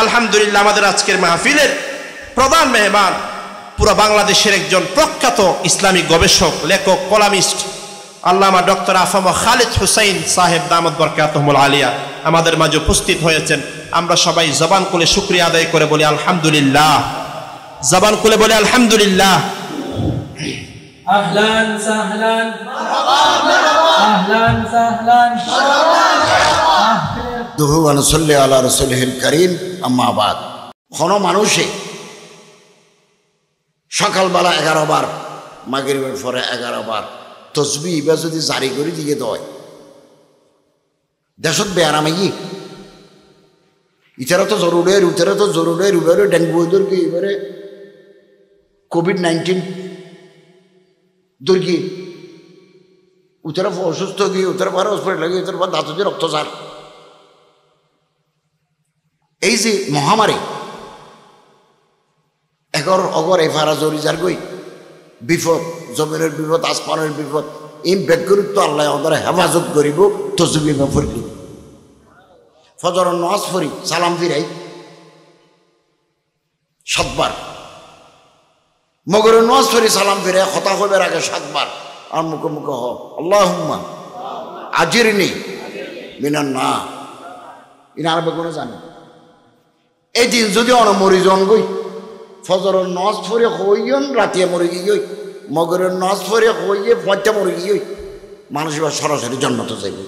আলহামদুলিল্লাহ আমাদের আজকের মাহফিলের প্রধান মেহমান পুরো বাংলাদেশের একজন প্রখ্যাত ইসলামিক গবেষক, লেখক, কলামিস্ট আল্লামা ডক্টর আফামা খালিদ হুসাইন সাহেব দামাত বরকাতুহুল আলিয়া আমাদের মাঝে উপস্থিত হয়েছেন। আমরা সবাই জবান খুলে শুকরিয়া আদায় করে বলি আলহামদুলিল্লাহ। জবান খুলে বলি আলহামদুলিল্লাহ। আহলান সাহলান আহলান সাহলান দুহু ওয়া নুসাল্লি আলা রাসূলিল কারীম, আম্মা বাদ। কোনো মানুষে সকালবেলা 11 বার, মাগরিবের পরে 11 বার তসবিহ বা যদি জারি করে দিয়ে দেয়, দেশত বেয়ারামাই ইতারা তো জরুরের উতারা তো জরুরের উবারে ডেঙ্গু দর্গি এবারে কোভিড-19 দর্গি উতারা অসুস্থ গিয়ে উতারা পারে হসপিটাল লাগে, উতার পর ধাতু দিয়ে রক্তচার। এই যে মহামারী এগর অগর এফারা জরি যার গই বিপদ, জমিনের বিপদ, আসমানের বিপদ, এই ব্যাগগুরুত্ব আল্লাহ ওদের হেফাজত করিব। তসবিহ ফরিল ফজর নামাজ পড়ি সালাম ফিরাই 7 বার, মগরের নামাজ পড়ি সালাম ফিরাই হতা হইবার আগে 7 বার আর মুখে মুখে হ আল্লাহুম্মা আজিরনি মিনান নার। ইন আরবে কোনো জানে এই দিন যদি অন মরিজন গই ফজরের নামাজ পড়ে হইয়ন রাতিয়া মরে গিয়ে মগরের নামাজ পড়ে হইয়ে পয়টা মরে গিয়ে মানুষ এবার সরাসরি জন্নত যাইবে।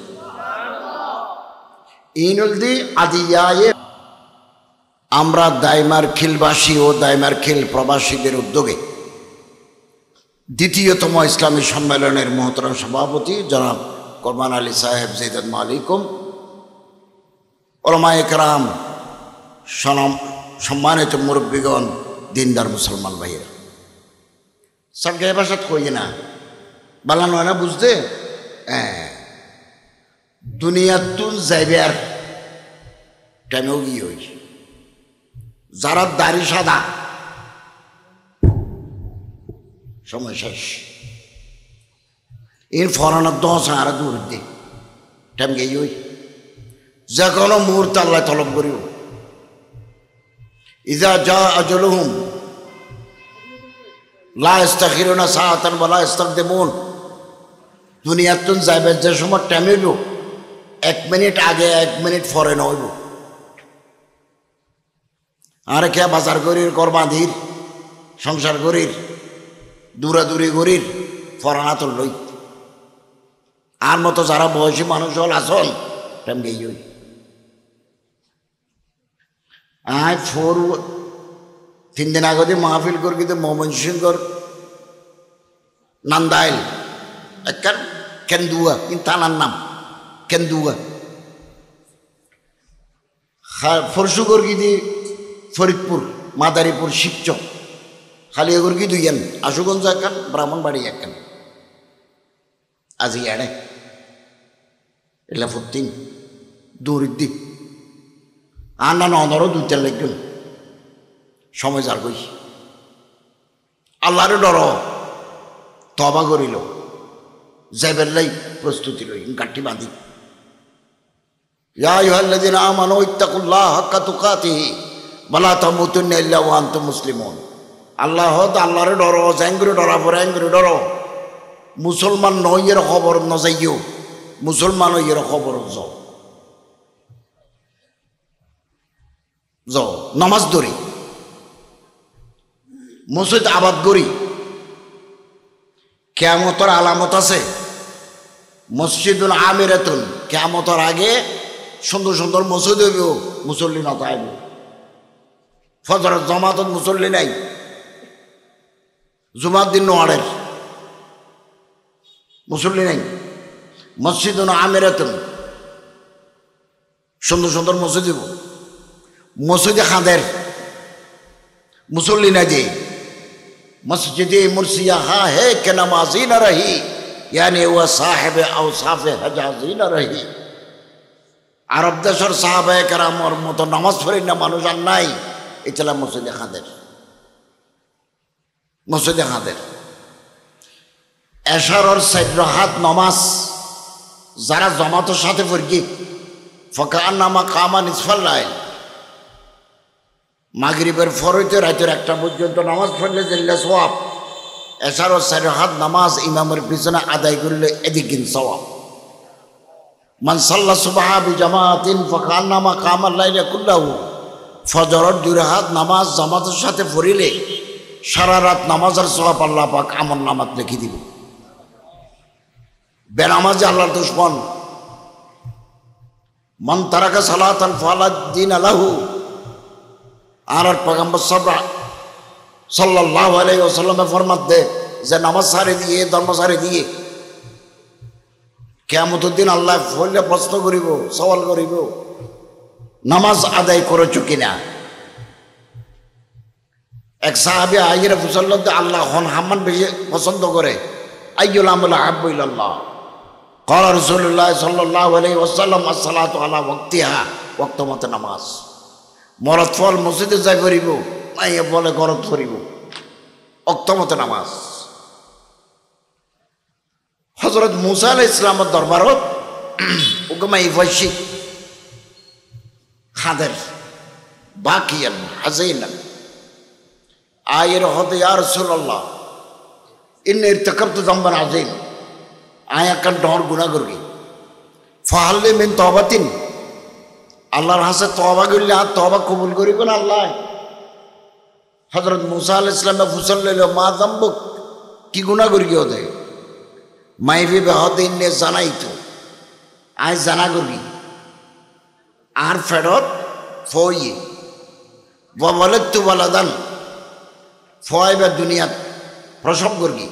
ইনলদি আদিয়ায়ে আমরা দাইমার খিলবাসী ও দাইমার খিল প্রবাসীদের উদ্যোগে দ্বিতীয়তম ইসলামী সম্মেলনের মহতরম সভাপতি জনাব কোরবান আলী সাহেব জিদাত মালিকুম, ওলামায়ে কেরাম, সম্মানিত মুরব্বীগণ, দিনদার মুসলমান ভাইয়েরা, সবকে ভাষাত কই না বালা নয় না বুঝতে। দুনিয়াতুন যাইবার টাইমেও গিয়ে হই যারা দাড়ি সাদা সময় শেষ। ইন ফরানোর 10 আর দূর দে টাইম গিয়ে হই যে কোনো মুহূর্তে আল্লাহ তলব করিও। ইজা জা আজলুহুম লা ইস্তাখিরুনা সাআতান ওয়া লা ইস্তাকদিমুন। দুনিয়াতুন যাইবার যে সময় টাইম হইব 1 মিনিট আগে 1 মিনিট পরে নইব। আর কে বাজার করির, কর বাঁধির, সংসার করির, দূরাদূরি করির, ফরানা তো লই আর মতো যারা বয়সী মানুষ হল আসল টাইম গেই হই। আয় 3 দিন আগে মাহফিল করি কিন্তু মোহাম্মদ সিংহর নান্দাইল একখান কেন্দুয়া কিন্তু থানার নাম কেন্দুয়া। ফরসু গর্গি দি ফরিদপুর, মাদারীপুর, শিবচর, খালিয়া গর্গি 2 আশুগঞ্জ একখান, ব্রাহ্মণবাড়ি একখান, আজি এড়ে এলা 14 দূরের দিক আর না নদরও 2-4 লাগবেন সময় যার গই আল্লাহরে ডর তবা করিল যাইবার লাই প্রস্তুতি লই গাঁটি বাঁধি। ইয়া আইয়ুহাল্লাযীনা আমানু ইত্তাকুল্লাহা হাক্কা তুকাতিহি ওয়া লা তামুতুন্না ইল্লা ওয়া আনতুম মুসলিমুন। আল্লাহরে ডর, জাঙ্গুরে ডরা পরে আঙ্গুরে ডর। মুসলমান নইয়ের খবর ন যাইও, মুসলমান হইয়ের খবর যাও যাও। নামাজ ধরি, মসজিদ আবাদ করি, কিয়ামতের আলামত আছে। মসজিদুল আমিরাতুন, কিয়ামতের আগে সুন্দর সুন্দর মসজিদ হইব, মুসল্লি না তাইব। ফজরের জামাতত মুসল্লি নাই, জুমার দিন নোয়ারের মুসল্লি নাই। মসজিদুল আমিরাতুন, সুন্দর সুন্দর মসজিদ হইব, মসজিদে খাদের মুসল্লি না যে। মসজিদে মুরসিয়া হা হে কে নামাজি না রহি, यानी वह साहेब औसाफ हजाजी न रही। আরব দেশের সাহাবায়ে কেরামের মতো নামাজ পড়ি না মানুষ আর নাই। এছাড়া মসজিদে খাদের, মসজিদে খাদের এশারর 4 রাকাত নামাজ যারা জামাতের সাথে পড়ি ফাকান্নামা কামা নিসফাল লাইল, মাগরিবের ফরইতে রাতের 1টা পর্যন্ত নামাজ পড়লে দিল্লে সওয়াব, এছাড়াও 4 রাকাত নামাজ ইমামের পিছনে আদায় করলে এদিকিন সওয়াব। মান সাল্লা সুবহা বিজামাতিন ফাকান্নামা কামাল লাইলা কুল্লাহু, ফজরের 2 রাকাত নামাজ জামাতের সাথে পড়িলে সারা রাত নামাজের সওয়াব আল্লাহ পাক আমল নামাত লিখে দিব। বেনামাজি আল্লাহর দুশমন। মান তারাকা সালাতান ফালা দিন লাহু, আর পয়গম্বর সাল্লাল্লাহু আলাইহি ওয়াসাল্লামে ফরমান দে যে নামাজ ছাড়ে দিয়ে ধর্ম ছাড়ে দিয়ে কিয়ামতের দিন আল্লাহ ফলে প্রশ্ন করিব, সওয়াল করিব নামাজ আদায় করেছো কিনা। এক সাহাবী আইয়ের ফুসল্লাতে আল্লাহ হন হাম্মান বেশি পছন্দ করে, আইয়ুল আমাল আহাব্বু ইলাল্লাহ। قال رسول الله صلى الله عليه وسلم الصلاة على وقتها, ওয়াক্ত মতে নামাজ। মরদ ফল মসজিদে যাই করিব, মাইয়া বলে গরত করিব, ওয়াক্ত মতে নামাজ। হযরত মুসা আলাইহিস সালামের দরবারত উকমাই ফাইশি খাদের বাকিয়ান হাযাইনান আয়ের হতে ইয়া রাসূলুল্লাহ ইন্নী ইরতাকাবতু যামবান আযীম, আয় একটা ডর গুনাহ করি, ফাহাল্লি মিন তওবাতিন, আল্লাহর হাসে তওবা করলে আর তওবা কবুল করিব না আল্লাহ। হযরত মুসা আলাইহিস সালাম ফুসল লইল, মা যামবুক, কি গুনাহ করি ওদে? মাইফি বেহতে ইন্নে জানাইতো, আয় জানা করি আর ফেরত ফই ওয়ালাদতু ওয়ালাদান, ফয়বা দুনিয়াত প্রসব করি,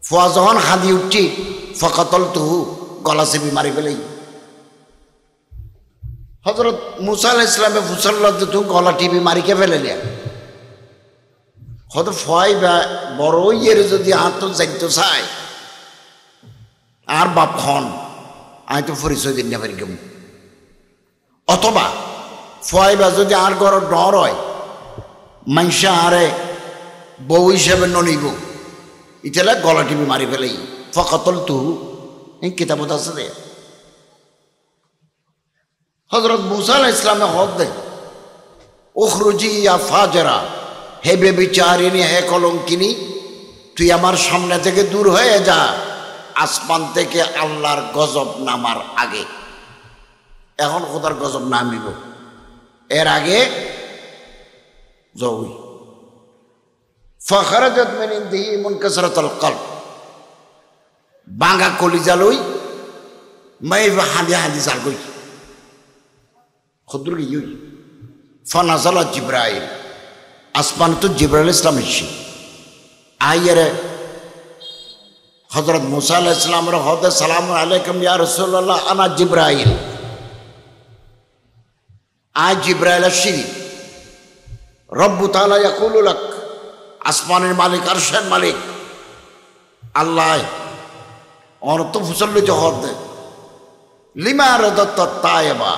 ফোয়া যখন হাদি উঠছি ফকাতল তুহু, গলা চেপি মারি ফেলেই। হযরত মুসা আলাইহিস সালামে ফুসল্লাতে তু গলা টিপি মারিকে ফেলেলিয়া। হয়তো ফয় বা বড় ইয়ের যদি হাত যাইতো চাই আর বাপ খন আয় তো পরিচয় দিন না পারি কেমন, অথবা ফয় বা যদি আর ঘর ডর হয় মাংসা আরে বউ হিসেবে ননিব, ইতালে গলা টিপি মারি ফেলেই। ফকাতল তুহু, এই কিতাবত আছে দে। হযরত মুসা আলাইহিস সালামে হক দে, উখরুজি ইয়া ফাজরা, হে বেবিচারিণী, হে কলঙ্কিনী, তুই আমার সামনে থেকে দূর হয়ে যা, আসমান থেকে আল্লাহর গজব নামার আগে। এখন খোদার গজব নামিব, এর আগে যাওই। ফাখারাজাত মিন ইনদিহি মুনকাসরাতুল কলব, বাঙ্গা কলিজা লই মাইফ হাঁদি হাঁদি জাল গই খুদ্র গিয়ে ফানাজালা জিব্রাইল, আসমান তো জিব্রাইল ইসলাম এসে আইয়ারে হযরত মুসা আলাইহিস সালামের হদে সালাম আলাইকুম ইয়া রাসূলুল্লাহ আনা জিব্রাইল, আয় জিব্রাইল আসি, রব্বু তাআলা ইয়াকুলু লাক, আসমানের মালিক আরশের মালিক আল্লাহ অর্থ ফুসল্লিত হদে লিমা রাদাত তায়েবা,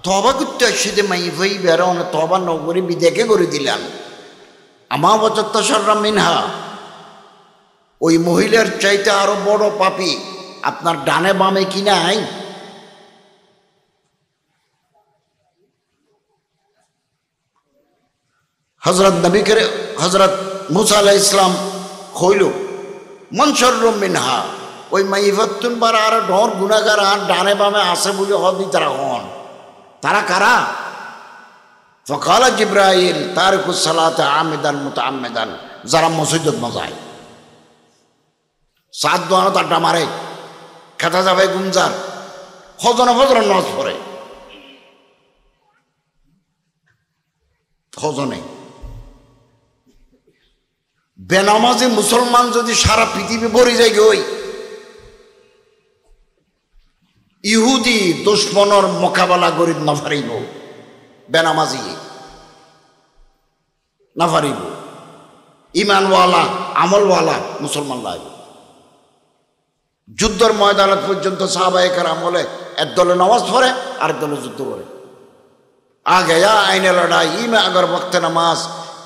তবা করতে আসিতে মাই ভাই বের তবা নগরী বিদেকে করে দিলেন। আমা বচত্ত শর্রা মিনহা, ওই মহিলার চাইতে আরো বড় পাপী আপনার ডানে বামে কি নাই? হযরত নবী করে হযরত মুসা আলাইহিস সালাম কইল মান শর্রু মিনহা, ওই মাইফাতুন বার আর ঢর গুনাহগার আর ডানে বামে আছে বলে হদি তারা হন, তারা কারা? ফকালা জিব্রাইল তারিকুস সালাতে আমিদান মুতাআম্মিদান, যারা মসজিদত না যায়, সাত দোয়ানো আড্ডা মারে, খেতা যাবে গুমজার, ফজরে ফজরে নামাজ পড়ে, ফজনে বেনামাজি মুসলমান যদি সারা পৃথিবী ভরে যায় গই, ইহুদি দুশ্মনের মোকাবেলা করি না পারিব, বেনামাজি না পারিব, ইমানওয়ালা আমলওয়ালা মুসলমান লাগবে। যুদ্ধের ময়দানত পর্যন্ত সাহাবায়ে কেরাম বলে এক দলে নামাজ পড়ে আরেক দলে যুদ্ধ করে, আগে আইনে লড়াই ইমে আগর বক্তে নামাজ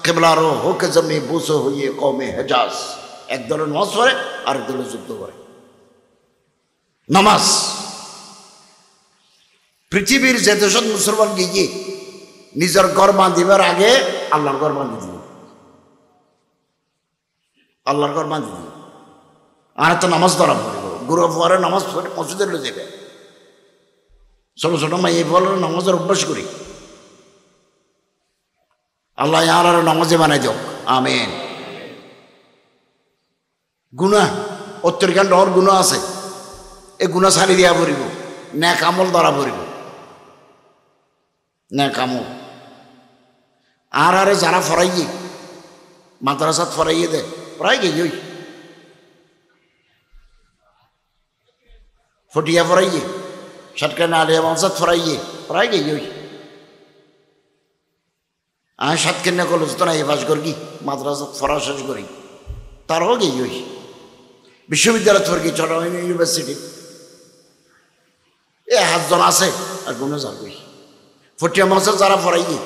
কেবলারো হোকে জমি বুসো হইয়ে কমে হেজাজ, এক দলে নামাজ পড়ে আরেক দলে যুদ্ধ করে। নামাজ পৃথিবীর যে দেশত মুসলমান গিয়ে নিজের ঘর বাঁধিবার আগে আল্লাহর ঘর বাঁধি দিব, আল্লাহর ঘর বাঁধি দিব। আর তো নামাজ ধরা পড়িব, গুরু পরে নামাজ পড়ে মসজিদে লয়ে যাবে। ছোট ছোট মাই এই বলে নামাজের অভ্যাস করি। আল্লাহ আর নামাজে বানাই দেব, আমিন। গুনাহ অত্তরকাণ্ড ওর গুনাহ আছে, এই গুনাহ ছাড়ি দিয়া পড়িব, ন্যাক আমল ধরা পড়িব, ন্যাক আমল। আর আরে যারা ফরাইয়ে মাদ্রাসাত ফরাইয়ে দেয়, প্রায় গেই ফটিয়া ফরাইয়ে, সাতকানা আলিয়া মাদ্রাসাত ফরাইয়ে, প্রায় গেই আমি সাতকান্না কলেজ তো না এই পাশ করি, মাদ্রাসাত ফরা শেষ করি, তারও গেই বিশ্ববিদ্যালয় ফরকি চট্টগ্রাম ইউনিভার্সিটি এ 7 জন আছে। আর কোনো যার গই ফটিয়া মাদ্রাসা যারা ফরাইয়ে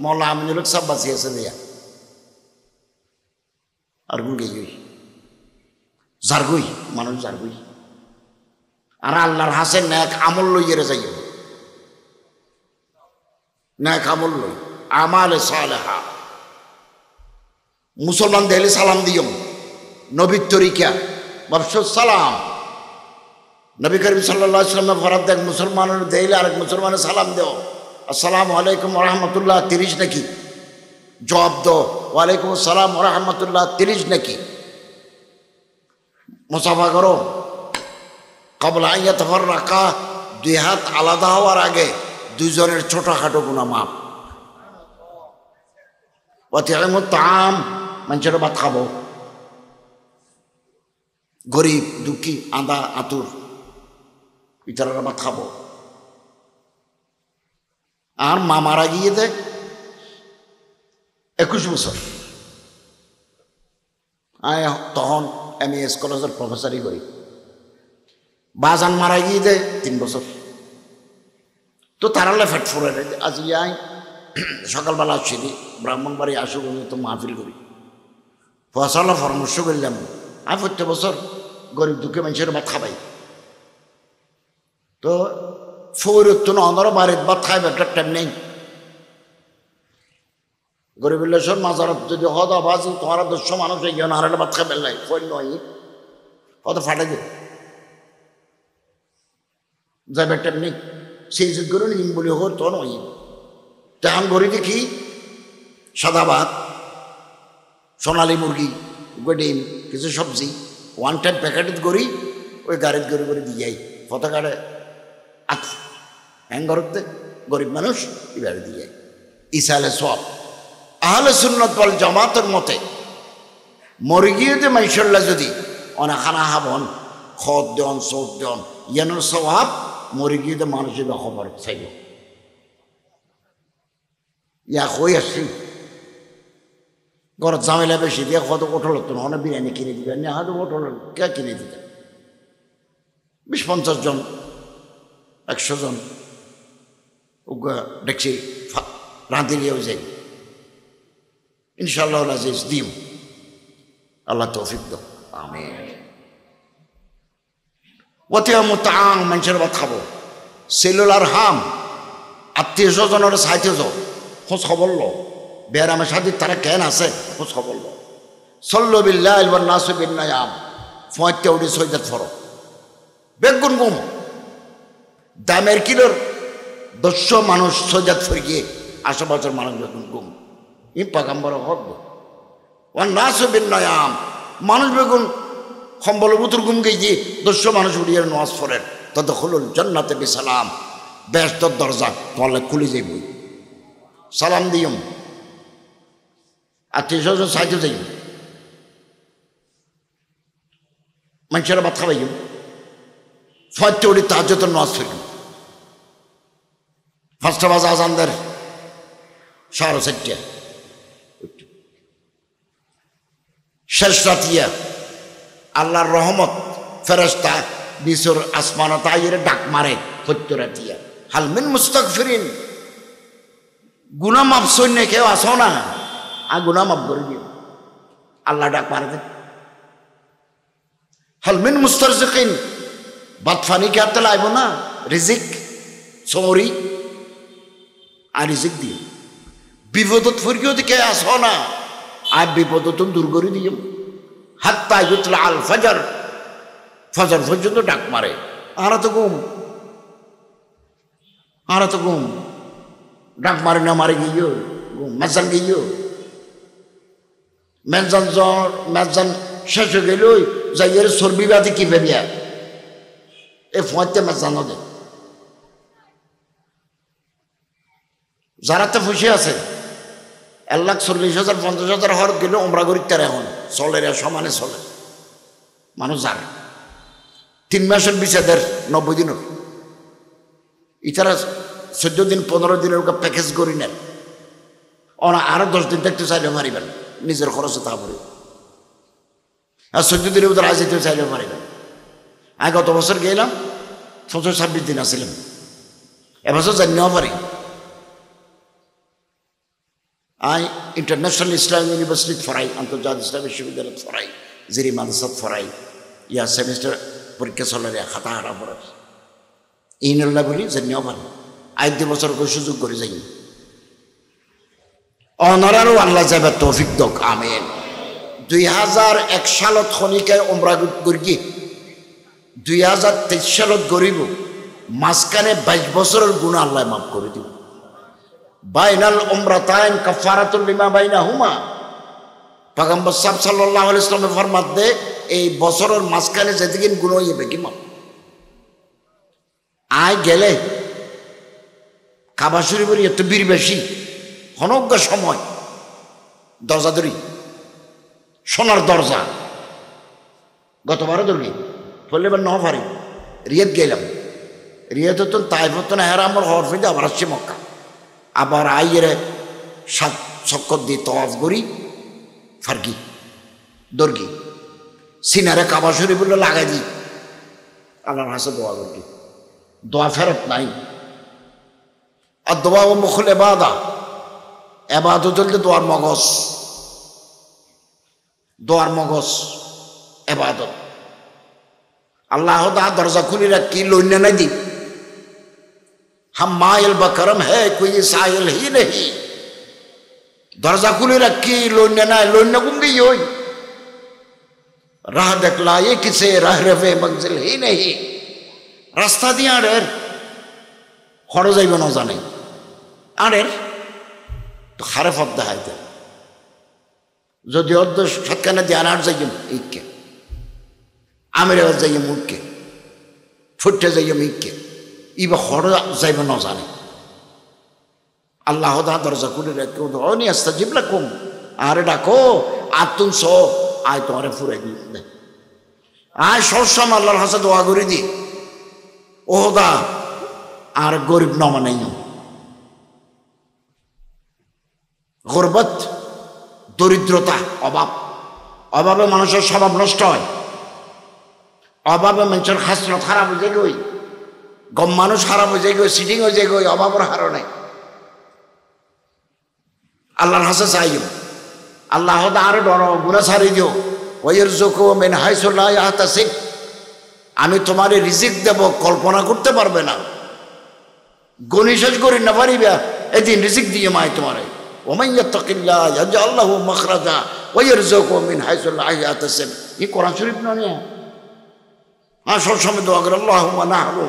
মৌলা আমিনুল হক সাহেব বাঁচিয়েছে দেয়া, আর গুণ গেই জারগুই মানুষ জারগুই। আর আল্লাহর হাসে ন্যাক আমল লইয়ে যাই, ন্যাক আমল লই, আমালে সালেহা। মুসলমান দেহলে সালাম দিও, নবীর তরিকা বাবসুল সালাম। নবী করিম সাল্লাল্লাহু আলাইহি ওয়াসাল্লাম ফরজ দেখ মুসলমানের দেহলে আরেক মুসলমানের সালাম দেও, আসসালামু আলাইকুম ওয়া রাহমাতুল্লাহ 30 নাকি, জবাব দো ওয়ালাইকুম আসসালাম ওয়া রাহমাতুল্লাহ 30 নাকি। মুসাফা করো কবলা আন ইয়াতাফাররাকা, 2 হাত আলাদা হওয়ার আগে 2 জনের ছোটখাটো গুনাহ মাপ। ওয়াতিআমুত তাআম, মানুষের ভাত খাবো, গরিব দুঃখী আদা আতুর ইতারা ভাত খাবো। আর মা মারা গিয়ে দেয় 21 বছর, আমি তখন এমএস কলেজের প্রফেসরই করি। বাজান মারা গিয়ে দেয় 3 বছর। তো তারালে ফেট ফুরে আজ আই সকালবেলা আসছি ব্রাহ্মণবাড়ি আসুক, তো মাহফিল করি, ফসলা পরামর্শ করলাম। আমি প্রত্যেক বছর গরিব দুঃখী মানুষের ভাত খাবাই। তো ফৌরত্ব অনর বাড়ির ভাত খাইবে একটা টাইম নেই। গরিবের মাজারত যদি হদ আবাজ তোমার 200 মানুষ গিয়ে আর ভাত খাইবে নাই, ফোন নয় হত ফাটে দেবে যাবে টাইম নেই। সেই যে গরু নিম বলে হোক তো নয়, তেমন গড়ি দেখি সাদা ভাত, সোনালি মুরগি, ডিম, কিছু সবজি, 1 টাইম প্যাকেটের গড়ি ওই গাড়ির গড়ি করে দিয়ে যাই, পতাকাটা আছে হ্যাঙ্গরতে গরিব মানুষ এবারে দিয়ে যায়। ইসালে সব আহলে সুন্নাত ওয়াল জামাতের মতে মরে গিয়েতে মাইশাল্লাহ যদি অনেক খানা হাবন খদ দেন সৌদ দেন ইয়ানোর স্বভাব মরে গিয়েতে মানুষের খবর চাইব। ইয়া হয়ে আসছি ঘর ঝামেলা বেশি দিয়ে কত ওঠল তো অনেক বিরিয়ানি কিনে দিবেন না, হয়তো ওঠল কে কিনে দিতেন 20-50 জন 100 জন দেখছি রাঁধি নিয়েও যাই। ইনশাআল্লাহ আজিজ দিম, আল্লাহ তৌফিক দাও, আমিন। ওয়াতিআমুত তাআম, মানুষের ভাত খাবো। সেলুলার হাম, আত্মীয় স্বজনের সাইতে যাও, খোঁজ খবর লো, বেয়ারামের সাথে তারা কেন আছে খোঁজ খবর লো। সল্লু বিল্লাহি ওয়ান নাসু বিন্নায়াম, 45 সৈয়দ ফরো বেগুন গুম দামের কিলোর 200 মানুষ সৈয়দ ফরে গিয়ে আশেপাশের মানুষ বেগুন গুম ই পাগাম্বর হক ওয়ান নাসু বিন্নায়াম, মানুষ বেগুন সম্বলভূতর গুম গিয়ে 200 মানুষ উড়িয়ে নামাজ পড়েন, তদখুলুল জান্নাতে বিসালাম, বেহেশতের দরজা তোমার খুলে যাইব। সালাম দিম, আত্মীয় স্বজন সাহায্য যাই, মানুষেরা ভাত খাবাই, ফয়তে উড়ি তাহাজ্জুদের নামাজ পড়ি, 5টা বাজে আজানদের 4:30 শেষ রাতিয়া আল্লাহর রহমত ফেরেশতা বিসর আসমানত আইরে ডাক মারে 70 রাতিয়া, হালমিন মুস্তাগফিরিন, গুনাহ মাফ সইনে কেউ আসো না, আর গুনাহ মাফ করে দিও, আল্লাহ ডাক মারে দেন। হালমিন মুস্তারজিকিন, ভাত ফানি কে হাতে লাইব না, রিজিক সৌরি আর রিজিক দিও বিপদত ফুরকিও দিকে আসো না আর বিপদত দূর করে দিও হাত্তা ইউতলা আল ফজর ফজর পর্যন্ত ডাক মারে আর তো ঘুম ডাক মারে না মারে গিয়েও ঘুম মেজান গিয়েও মেজান শেষ হয়ে গেল যাই এর চর্বি বাদি কি ভেবিয়া এ ফোঁতে মেজানো দে যারা তো ফুসে আছে 1,40,000 50,000 হর গেলে ওমরা করি তার এখন চলে সমানে চলে মানুষ যার 3 মাসের বিচাদের 90 দিনের ইতারা 14 দিন 15 দিনের প্যাকেজ করি নেন ওরা আরো 10 দিন থাকতে চাইলে মারিবেন নিজের খরচে তা পড়ে আর 14 দিনের ওদের আজ যেতে চাইলে মারিবেন আমি গত বছর গেলাম 26 দিন আসছিলাম এবছর জানি নেওয়া পারি আই ইন্টারন্যাশনাল ইসলাম ইউনিভার্সিটি ফরাই আন্তর্জাতিক ইসলাম বিশ্ববিদ্যালয় ফরাই জিরি মাদ্রাসাত ফরাই ইয়া সেমিস্টার পরীক্ষা চলে খাতা হারা পড়ে ইনল্লা বলি জানিও পারি আজ 2 বছর করে সুযোগ করে যাই অনারারও আল্লাহ যাবে তৌফিক দক আমিন 2001 সালত খনিকায় ওমরা করি 2023 সালত গরিব মাঝখানে 22 বছরের গুনাহ আল্লাহ মাফ করে দিব বাইনাল উমরাতাইন কাফারাতুল লিমা বাইনাহুমা পয়গম্বর সাল্লাল্লাহু আলাইহি ওয়াসাল্লাম ফরমাত দে এই বছরের মাঝখানে যেদিন গুনাহ হইবে কি মাপ আই গেলে কাবা শরীফের এত বীর বেশি অনজ্ঞ সময় দরজা ধরি সোনার দরজা গতবারও ধরি বললে এবার ন পারি রিয়াদ গেলাম রিয়াদ তো তাইফ তো না হেরা আমার হওয়ার ফিরে আবার আসছে মক্কা আবার আইয়ের 7 চক্কর দিয়ে তওয়াফ করি ফারকি দর্গি সিনারে কাবা শরীফ বলে লাগাই দিই আল্লাহর হাসে দোয়া করি দোয়া ফেরত নাই আর দোয়া ও মুখল এবাদত চলতে দোয়ার মগজ এবাদত আল্লাহ দরজা খুলি রাখি লইনে নাই দি हम मायल बकरम है कोई साहिल ही नहीं दरजा खुले रखी लोन्ने ना लोन्ने गुम गई हो राह देखलाए किसे राह रवे मंजिल ही नहीं रास्ता दिया आड़ेर खड़ो जाइब न जाने आड़ेर तो खारे फद्दा है যদি অর্ধ সৎকানে ধ্যান আর যাইম ইকে আমের যাইম মুখকে ফুটে যাইম ইকে ইবা হড় যাইব ন জানে আল্লাহ দরজা খুলে রেখে অনি আস্তাজিব লাকুম আরে ডাকো আতুন সো আয় তোমারে ফুরাই দিই আয় সবসময় আল্লাহর হাতে দোয়া করে দি ওহদা আর গরিব ন মানাই গরবত দরিদ্রতা অভাবে মানুষের স্বভাব নষ্ট হয় অভাবে মানুষের খাসলত খারাপ হয়ে যায় গই গম মানুষ খারাপ হয়ে যায় গই সিটিং হয়ে যায় গই অভাবের হারণে আল্লাহর হাসে চাইও আল্লাহ আরো ডর গুণা ছাড়ি দিও ওয়ের জোকো মেন হাইসুল্লাহ আহতাসিক আমি তোমার রিজিক দেব কল্পনা করতে পারবে না গণিশেষ করি না পারিবা এদিন রিজিক দিয়ে মায় তোমারে ومن يتق الله يجعل له مخرجا ويرزقه من حيث لا يحتسب ये कुरान शरीफ नहीं है हाँ सब समय दुआ कर अल्लाहुम्मा नहनु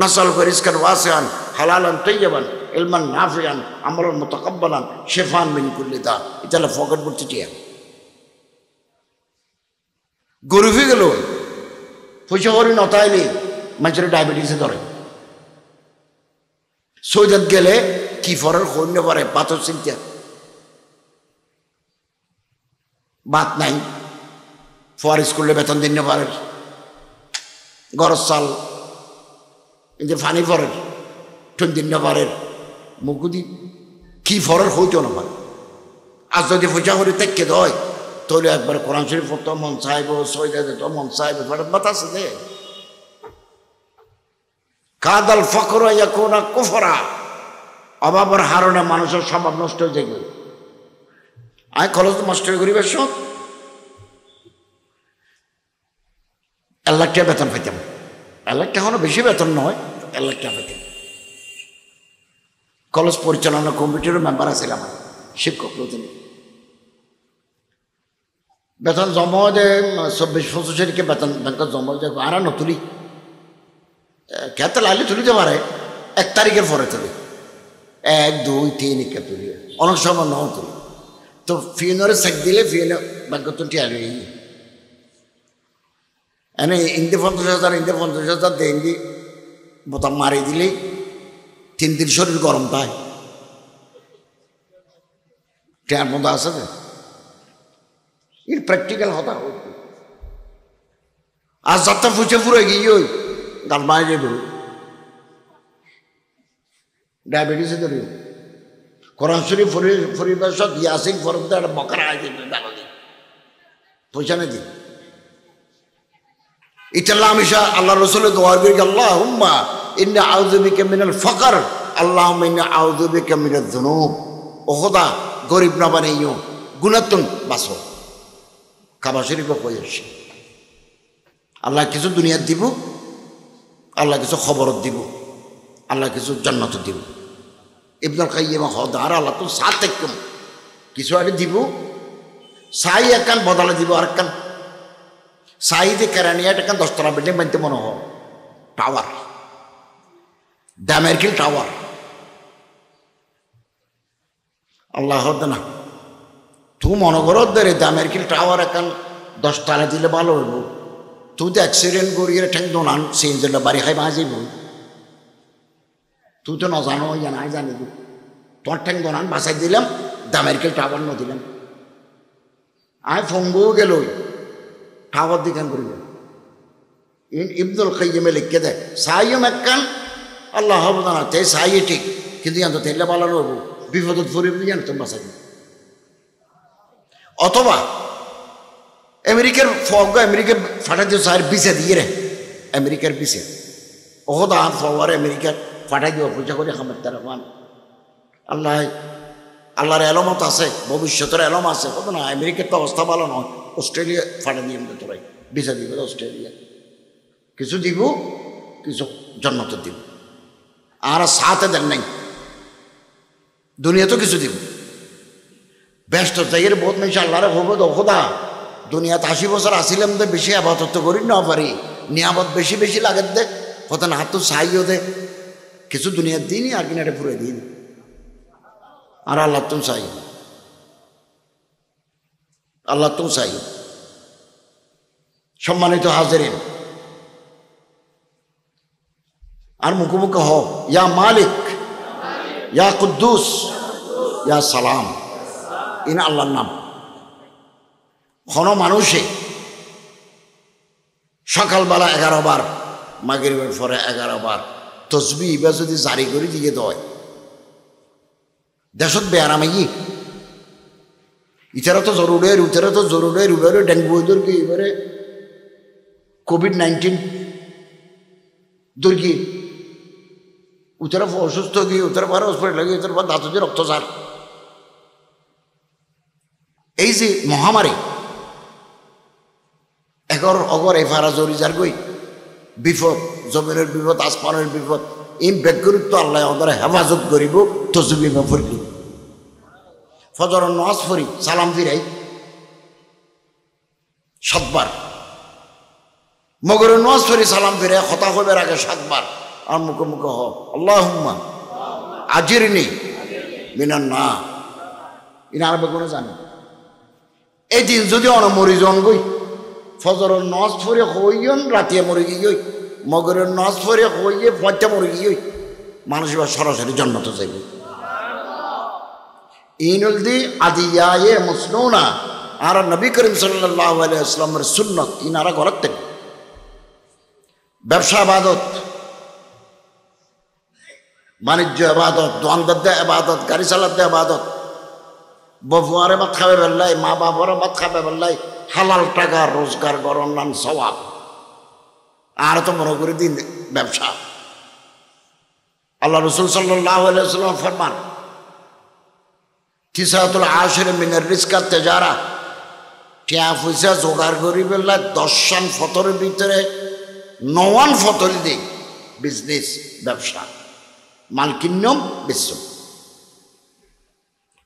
नसअलुका रिज़्क़न वासिअन हलालन तय्यिबान इल्मान नाफ़िअन अमलन मुतक़ब्बलान शिफ़ाअन मिन कुल्लि दा इताला फकत বলতে টিয়া গরিবই গেল পয়সা করি নতাইলে মানুষের ডায়াবেটিসে ধরে সৌদাত গেলে কি ফরের খন্য পারে পাথর চিন্তা বাত নাই ফর স্কুলে বেতন দিন না পারে গরজ চাল যে ফানি ফরের ঠন দিন না পারে মুকুদি কি ফরের হইতো না পারে আজ যদি পূজা করি তেকে দয় তাহলে একবার কোরআন শরীফ পড়তো মন চাইব সৈদা দিত মন চাইব ফেরত বাতাসে দে কাদাল ফকর ইয়াকুনা কুফরা অভাবের হারণে মানুষের স্বভাব নষ্ট হয়ে যায় আমি খরচ নষ্ট করি বেশ 1 লাখ টাকা বেতন পেতাম 1 লাখ টাকা বেশি বেতন নয় 1 লাখ টাকা পেতাম কলেজ পরিচালনা কমিটির মেম্বার আছিলাম, শিক্ষক প্রতিনিধি। বেতন জমা দেয় 24-25 তারিখে বেতন ব্যাংকে জমা দেয়, আর নতুলি খেতে লাগলে তুলিতে পারে 1 তারিখের পরে তুলি, 1, 2, 3 একে তুলি, অনেক সময় নাও তুলি। তো ফিওনরে চেক দিলে ফিওনে ব্যাংক তুলটি আর এনে ইন্দে 50,000 দেন দি বোতাম মারি দিলেই 3 দিন শরীর গরম পায়। ট্যার মধ্যে আছে যে এর প্র্যাকটিক্যাল হতা হই। আর যাত্রা ফুচে ফুরে গিয়ে ওই গাল মারি যাবে, ডায়াবেটিসে ধরে কোরআন শরীফ পরিবেশক ইয়াসিন ফরদ বকরা আয় দিবে পয়সা না দিন ইতাল্লাহ মিশা আল্লাহ রসুলের দোয়া করি, আল্লাহুম্মা ইন্নী আউযু বিকা মিনাল ফাকর, আল্লাহুম্মা ইন্নী আউযু বিকা মিনাজ যুনুব। ও খোদা গরিব না বানাইও, গুনাহতন বাঁচো। কাবা শরীফে কই আসে আল্লাহ কিছু দুনিয়াত দিব, আল্লাহ কিছু খবরত দিব, আল্লাহ কিছু জান্নাত দিব। ইবনুল কাইয়্যিম হদার আল্লাহ তো সাথ একদম কিছু আগে দিব, সাই একখান বদলে দিব আর একখান সাইদে কেরানিয়া একখান 10 তলা বিল্ডিং বানতে মনে হয় টাওয়ার, দামেরকিল টাওয়ার। আল্লাহ হদ না তুই মনে করো ধরে দামেরকিল টাওয়ার একখান 10 তলা দিলে ভালো হইব। তুই তো অ্যাক্সিডেন্ট করিয়ে ঠেক দোনান সিএনজিটা বাড়ি খাই বাঁচিব, তুই তো না জানো নাই জানি তোর ঠেক দোনান বাঁচাই দিলাম, দামেরকিল টাওয়ার ন দিলাম। আয় ফঙ্গু গেল টাওয়ার দিকান করি ইবনুল কাইয়্যিমে লিখে দেয় সাইম একখান আল্লাহ হব না তে সাই ঠিক, কিন্তু জানতো তেলে পালানো হবো বিপদত ফুরিব জানতো বাঁচাই। অথবা আমেরিকার ফগ আমেরিকা ফাটা দিয়ে সার বিছে দিয়ে রে আমেরিকার বিছে ও দা ফওয়ার আমেরিকার ফাটাই দিব পূজা করে খাবার তারা মান আল্লাহ আল্লাহর এলমত আছে, ভবিষ্যতের এলম আছে। কত না আমেরিকার তো অবস্থা ভালো নয়, অস্ট্রেলিয়া ফাটা দিয়ে তোরাই বিছা দিব অস্ট্রেলিয়া কিছু দিব, কিছু জন্নত দিব। আর সাথে দেন নাই দুনিয়া তো কিছু দিব ব্যস্ত জায়গার বহুত মানুষ আল্লাহরে হবো দখদা দুনিয়াতে 80 বছর আসিলাম তো বেশি আবাদত করি না পারি, নিয়ামত বেশি বেশি লাগে দে কত না হাত তো সাইও দে কিছু দুনিয়ার দিনই আর কিনারে পুরে দিন। আর আল্লাহ তুম চাই, আল্লাহ তুম চাই। সম্মানিত হাজিরিন, আর মুখোমুখি হ ইয়া মালিক, ইয়া কুদ্দুস, ইয়া সালাম, ইন আল্লাহর নাম। কোন মানুষে সকালবেলা 11 বার, মাগরিবের পরে 11 বার তসবিহ বা যদি জারি করে দিয়ে দেয় দেশত বেয়ারামাই ইতারা তো জরুরের উতারা তো জরুরের উবারে ডেঙ্গু দুর্গি এবারে কোভিড-19 দুর্গি উতারা অসুস্থ গিয়ে উতার পরে হসপিটাল লাগে উতার পর ধাতু দিয়ে রক্তচার। এই যে মহামারী অগর এই ফারা জরি যার গই বিপদ, জমিনের বিপদ, আসমানের বিপদ, এই ব্যাগগুরুত্ব আল্লাহ ওদের হেফাজত করিব তসবিহ ফরিব। ফজর নামাজ পড়ি সালাম ফিরাই 7 বার, মগরের নামাজ পড়ি সালাম ফিরাই কথা কইবার আগে 7 বার। আর মুখে মুখে হ আল্লাহুম্মা আজিরনি মিনান নার। ইনা আরবে কোনো জানি এই দিন যদি অন মরি জন গই ফজরের নামাজ পড়ে হইয়ন রাতে মরে গিয়ে মগরের নামাজ পড়ে হইয়ে পয়টা মরে গিয়ে মানুষ এবার সরাসরি জান্নাতে যাইবে। ইনুলদি আদিয়ায়ে মুসনুনা আর নবী করিম সাল্লাল্লাহু আলাইহি ওয়াসাল্লামের সুন্নাত ইনারা করতেন। ব্যবসা ইবাদত, বাণিজ্য ইবাদত, দোকানদারদে ইবাদত, গাড়ি চালাতে ইবাদত, বফুয়ারে ভাত খাবে বেল্লাই, মা বাবারে ভাত খাবে বেল্লাই, হালাল টাকা রোজগার করার নাম সওয়াব। আর তো মনে করে দিন ব্যবসা। আল্লাহ রাসূল সাল্লাল্লাহু আলাইহি ওয়াসাল্লাম ফরমান তিসাতুল আশর মিনার রিজকাত তেজারা, টিয়া পয়সা জোগাড় করি বেলা 10 ফতরের ভিতরে 9 ফতর দিই বিজনেস ব্যবসা, মাল কিন্নম বেচম।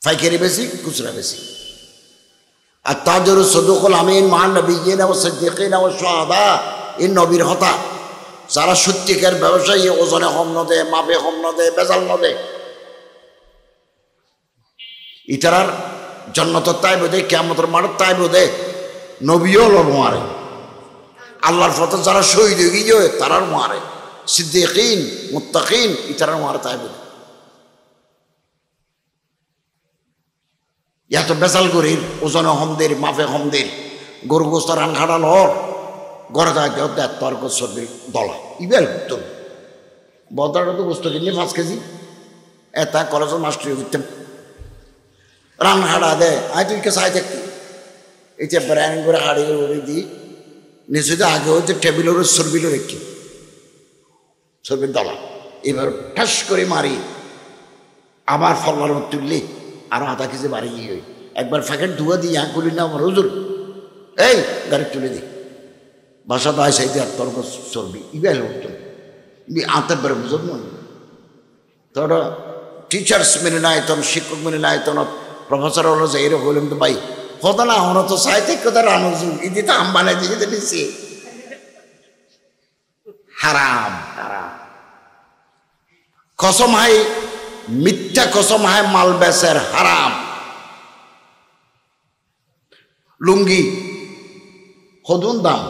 পাইকারি বেশি খুচরা বেশি। আর তাজরু সদুকুল আমিন মান নবিয়্যিনা ওয়াস সিদ্দিকিনা ওয়াস শুহাদা, এই নবীর হতা যারা সত্যিকার ব্যবসায়ী, ওজনে কম নদে, মাপে কম নদে, বেজাল নদে, ইতারার জন্নতর তাই বোধে, কিয়ামতের মাঠের তাই বোধে নবীও লড় মারে। আল্লাহর পথে যারা শহীদ হয়ে গিয়ে তারার মারে, সিদ্দিকিন মুত্তাকিন ইতারার মারে তাই বোধে। এত বেচাল করির ওজনে হমদের, মাপে হমদের, গরু গোস্ত রান খাড়া লড় গড়ে থাকে তর্ক চর্বি দলা ইবেল উত্তম বদলাটা তো গোস্ত কিনে 5 কেজি এটা কলেজের মাস্টারি করতাম রান হাড়া দে আই তুই কে চাই দেখতি এই যে ব্র্যান্ড করে হাড়ি করে উড়ে দিই নিশ্চিত আগে হচ্ছে টেবিলের চর্বিলো রেখে চর্বির দলা এবার ঠাস করে মারি আবার ফলার তুললি আরো আধা কেজি বাড়ি গিয়ে একবার প্যাকেট ধুয়া দিই হ্যাঁ খুলি না আমার হুজুর এই গাড়ি তুলে দিই বাসা দায় সাইতে আর তর্ক চর্বি ইবেল উঠতো আঁতের বেড়ে বুঝব না তোরা টিচার্স মেনে নাই তখন শিক্ষক মেনে নাই তখন প্রফেসর হলো যে এরকম হইলাম তো ভাই হতো না হনো তো সাইতে কথা রানো ইদি তো আম বানাই দিয়ে দিচ্ছি হারাম হারাম কসম হাই মিথ্যা কসম হাই মাল বেচের হারাম লুঙ্গি হদুন দাম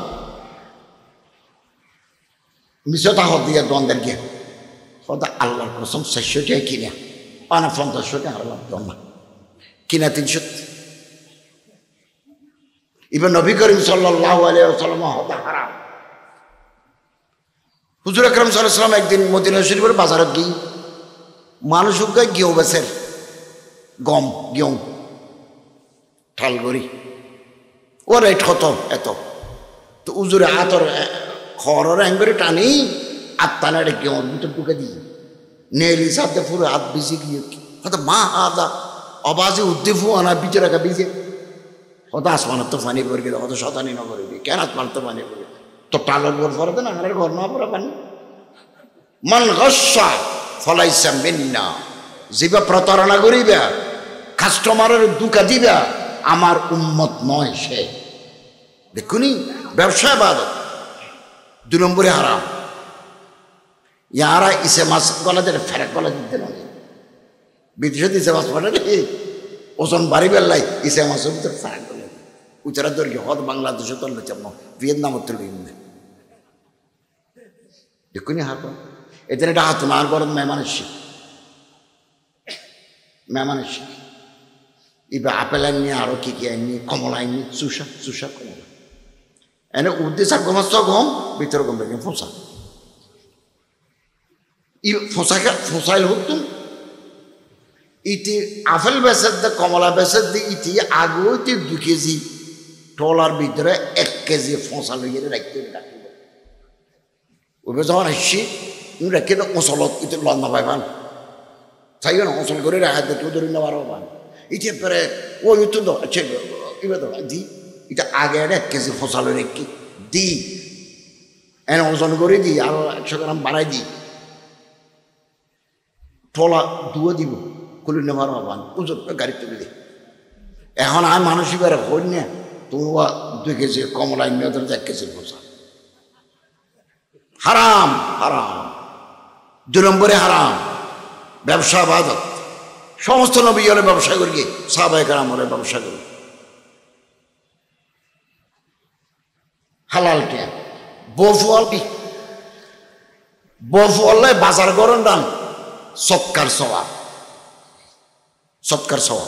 মিশতা হদ দিয়ে দ্বন্দ্বের গিয়ে হদা আল্লাহর কসম 600 টাকা কিনে আনা 50 টাকা হারালাম দম্মা কিনা 300 এবার নবী করিম সাল্লাল্লাহু আলাইহি ওয়াসাল্লাম হদা হারাম হুজুর আকরাম সাল্লাল্লাহু আলাইহি ওয়াসাল্লাম একদিন মদিনা শরীফের বাজারে গিয়ে মানুষ গায়ে গেউ বেচের গম গেউ ঠালগড়ি ও রেট কত এত তো উজুরে আতর খড়ের অ্যাঙ্গরে টানি আত্মানা এটা গেউর ভিতর ঢুকে দিই নেলি সাথে পুরো হাত ভিজে গিয়ে হয়তো মা আদা অবাজে উদ্দীপু আনা বিচে রাখা ভিজে হয়তো আসমানের তো পানি পড়ে গেলে হয়তো শতানি না করে দিই কেন আসমান তো পানি পড়ে তো টালের ঘর ফরাতে না আমার ঘর না পড়া পানি মান গস্সা ফলাইসা মিন্না জিবা প্রতারণা করিবা কাস্টমারের দুকা দিবা আমার উম্মত নয় সে দেখুনি ব্যবসা বাদত 2 নম্বরে হারাম ইয়ারা ইসে মাছ গলা দিলে ফেরাক গলা দিতে নয় বিদেশে ইসে মাছ পাঠালে ওজন বাড়ি বেল্লাই ইসে মাছের ভিতরে ফেরাক গলা উচারা দৈর্ঘ্য হদ বাংলাদেশে তললে চাপ ভিয়েতনামত তুলে দেখুনি হার এদের এটা হাত মার গরম মেহমানের শিখ মেহমানের শিখ এবার আপেল আইনি আরো কি কি আইনি কমলা আইনি চুষা চুষা কমলা এনে উদ্দেশ্যা গমাচ্ছ গম ভিতরে গম দেখে ফোঁসা ই ফোঁসাকে ফোঁসাইল হতুন ইতি আপেল বেচের দে কমলা বেচের দি ইতি আগেও 2 কেজি টলার ভিতরে 1 কেজি ফোঁসা লইয়ে রাখতে রাখিব ওইবার যখন আসছি রেখে তো অঞ্চলত ইতি লন্না পাইবান চাইবে না অঞ্চল করে রাখা দে কেউ ধরে নেওয়ারও পান ইতি পরে ওই তো আচ্ছা এবার তো দি এটা আগে 1 কেজি ফসল রেখে দিই এনে ওজন করে দিই আরো 100 গ্রাম বাড়াই দিই টলা দুয়ো দিব খুলে নেওয়ার পান ওজন গাড়ি তুলে দিই এখন আর মানুষই বেড়ে হই না তুমি 2 কেজি কমলা নিয়ে 1 কেজি ফসল হারাম হারাম 2 নম্বরে হারাম ব্যবসা বাদত সমস্ত নবী হলে ব্যবসা করি সাহাবায়ে কেরাম হলে ব্যবসা করি হালাল কে বফুয়াল্লাই বাজার গরম দাম সৎকার সওয়া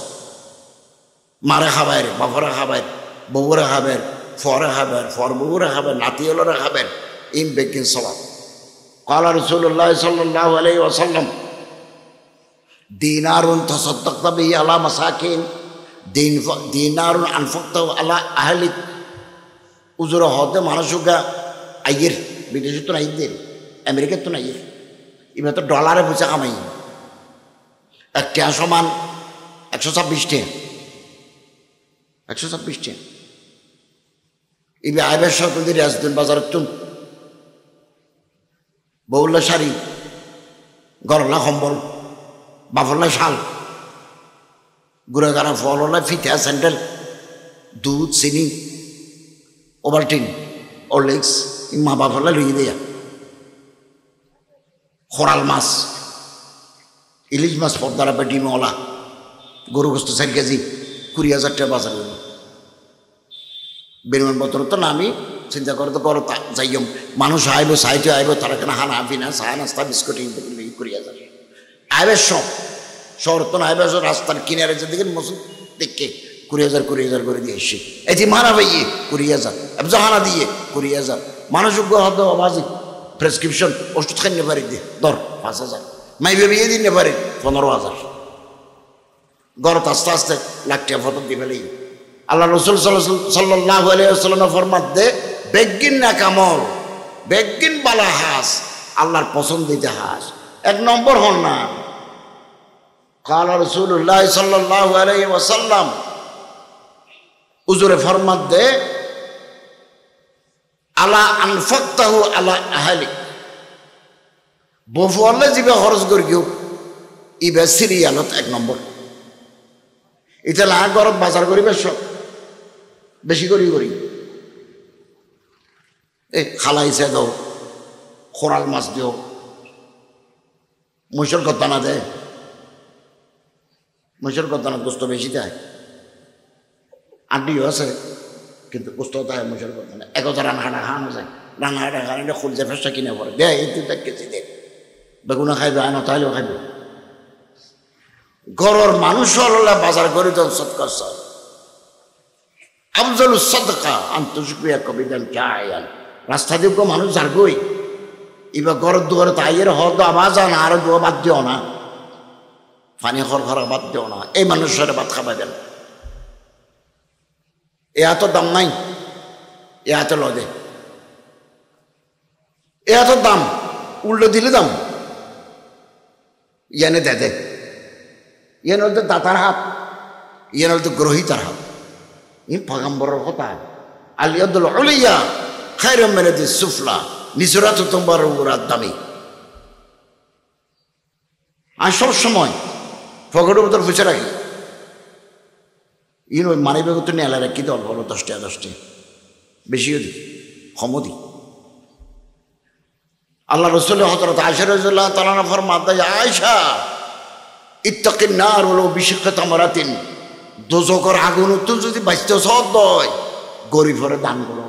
মারে খাবার বাফরা খাবার বউরা খাবার ফরে খাবার ফর বউরা খাবার নাতি হলরা খাবার ইম বেকিন সওয়া ক্বালা রাসূলুল্লাহ সাল্লাল্লাহু আলাইহি ওয়াসাল্লাম দিনারুন তাসাদ্দাকতা বিহি আলা মাসাকিন দিনারুন আনফাকতা আলা আহলি উজুর হতে মানুষকে আইয়ের বিদেশে তো নাইদের আমেরিকার তো নাইয়ের এবার তো ডলারে পয়সা কামাই 1 টাকা সমান 126 টাকা 126 টাকা এবার আইবার সরকারি রাজধানী বাজার তুন বউল্লা শাড়ি গরলা কম্বল বাফল্লা শাল গুড়াগাড়া ফল হলে ফিতা স্যান্ডেল দুধ চিনি ওভালটিন অরলিক্স মা বাপ হলে লইয়ে দেয়া খরাল মাছ ইলিশ মাছ পর্দারা পে ডিমওয়ালা গরু গোস্ত 4 কেজি 20,000 টাকা বাজার হইল বিমানবন্দর তো নামি চিন্তা করে তো করো যাইম মানুষ আইব সাইটে আইব তারা কেন হানা হাফিনা চা নাস্তা বিস্কুট 20,000 আইবে সব শহর তো আইবে রাস্তার কিনারে যেদিকে মসুদ দেখে 20,000 করে দিয়ে এসে এটি মারা ভাইয়ে 20,000 জাহানা দিয়ে 20,000 মানুষ হদ বাজি প্রেসক্রিপশন ওষুধ খাই নে পারি দিয়ে ধর 5,000 মাইবে বিয়ে দিন নে পারি 15,000 গরত আস্তে আস্তে লাখ টাকা ফটো দিয়ে ফেলেই আল্লাহ রসুল সাল্লাল্লাহু আলাইহি ওয়াসাল্লাম ফরমাত দে বেগিন না কামল বেগিন বালা হাস আল্লাহর পছন্দিতা হাস 1 নম্বর হন না কালা রাসূলুল্লাহ সাল্লাল্লাহু আলাইহি ওয়াসাল্লাম হুজুরে ফরমাত দে আলা আনফাকতাহু আলা আহলি বফুয়ালে জিবে খরচ করি গিও ইবে সিরিয়ালত 1 নম্বর এটা লাখ গরত বাজার করিবে সব বেশি করি এই খালাইছে দাও খোরাল মাছ দিও মহিষের কথা না দেয় মহিষের কথা না গোস্ত বেশি দেয় আড্ডিও আছে কিন্তু গোস্ত দেয় মহিষের কথা না 1,000 রান্নাহাটা খাওয়ানো যায় রান্নাহাটা খাওয়ানো খুলছে ফেসটা কিনে পড়ে দেয় এই 2 কেজি দে বেগুনা খাইবে আয় না তাইলেও খাইবে ঘরের মানুষ হলে বাজার করে দেন সৎকার সব আফজল সাদকা আন্তঃসুক্রিয়া কবিদান চায়ান রাস্তা দিয়ে মানুষ যারগই এবার ঘরের দুয়ারে তাইয়ের হদ আওয়াজ আনা আর দোয়া বাদ দিও না পানি খরখরা বাদ দিও না এই মানুষের ভাত খাবা দেন এ এত দাম নাই এ এত লদে এ এত দাম উল্টো দিলে দাম ইয়ানে দে ইয়ান হল তো দাতার হাত ইয়ান হল তো গ্রহিতার হাত ই পয়গম্বরের কথা আলিয়াদুল উলিয়া খায়রুম মিনাদিস সুফলা নিসরাতু তোমার উরাত দামি আর সব সময় পকেটের ভিতর ফুচে রাখি ইন ওই মানি ব্যাগ তো নেলা রাখি তো অল্প 10 টাকা বেশিও দি কমও দি আল্লাহ রসুল হযরত আয়েশা রাদিয়াল্লাহু তাআলা ফরমাত আয়েশা ইত্তাকিন নার ওয়ালাউ বিশিক্কা তামরাতিন দোজখের আগুন তো যদি বাঁচতে সদ দয় গরিবের দান করো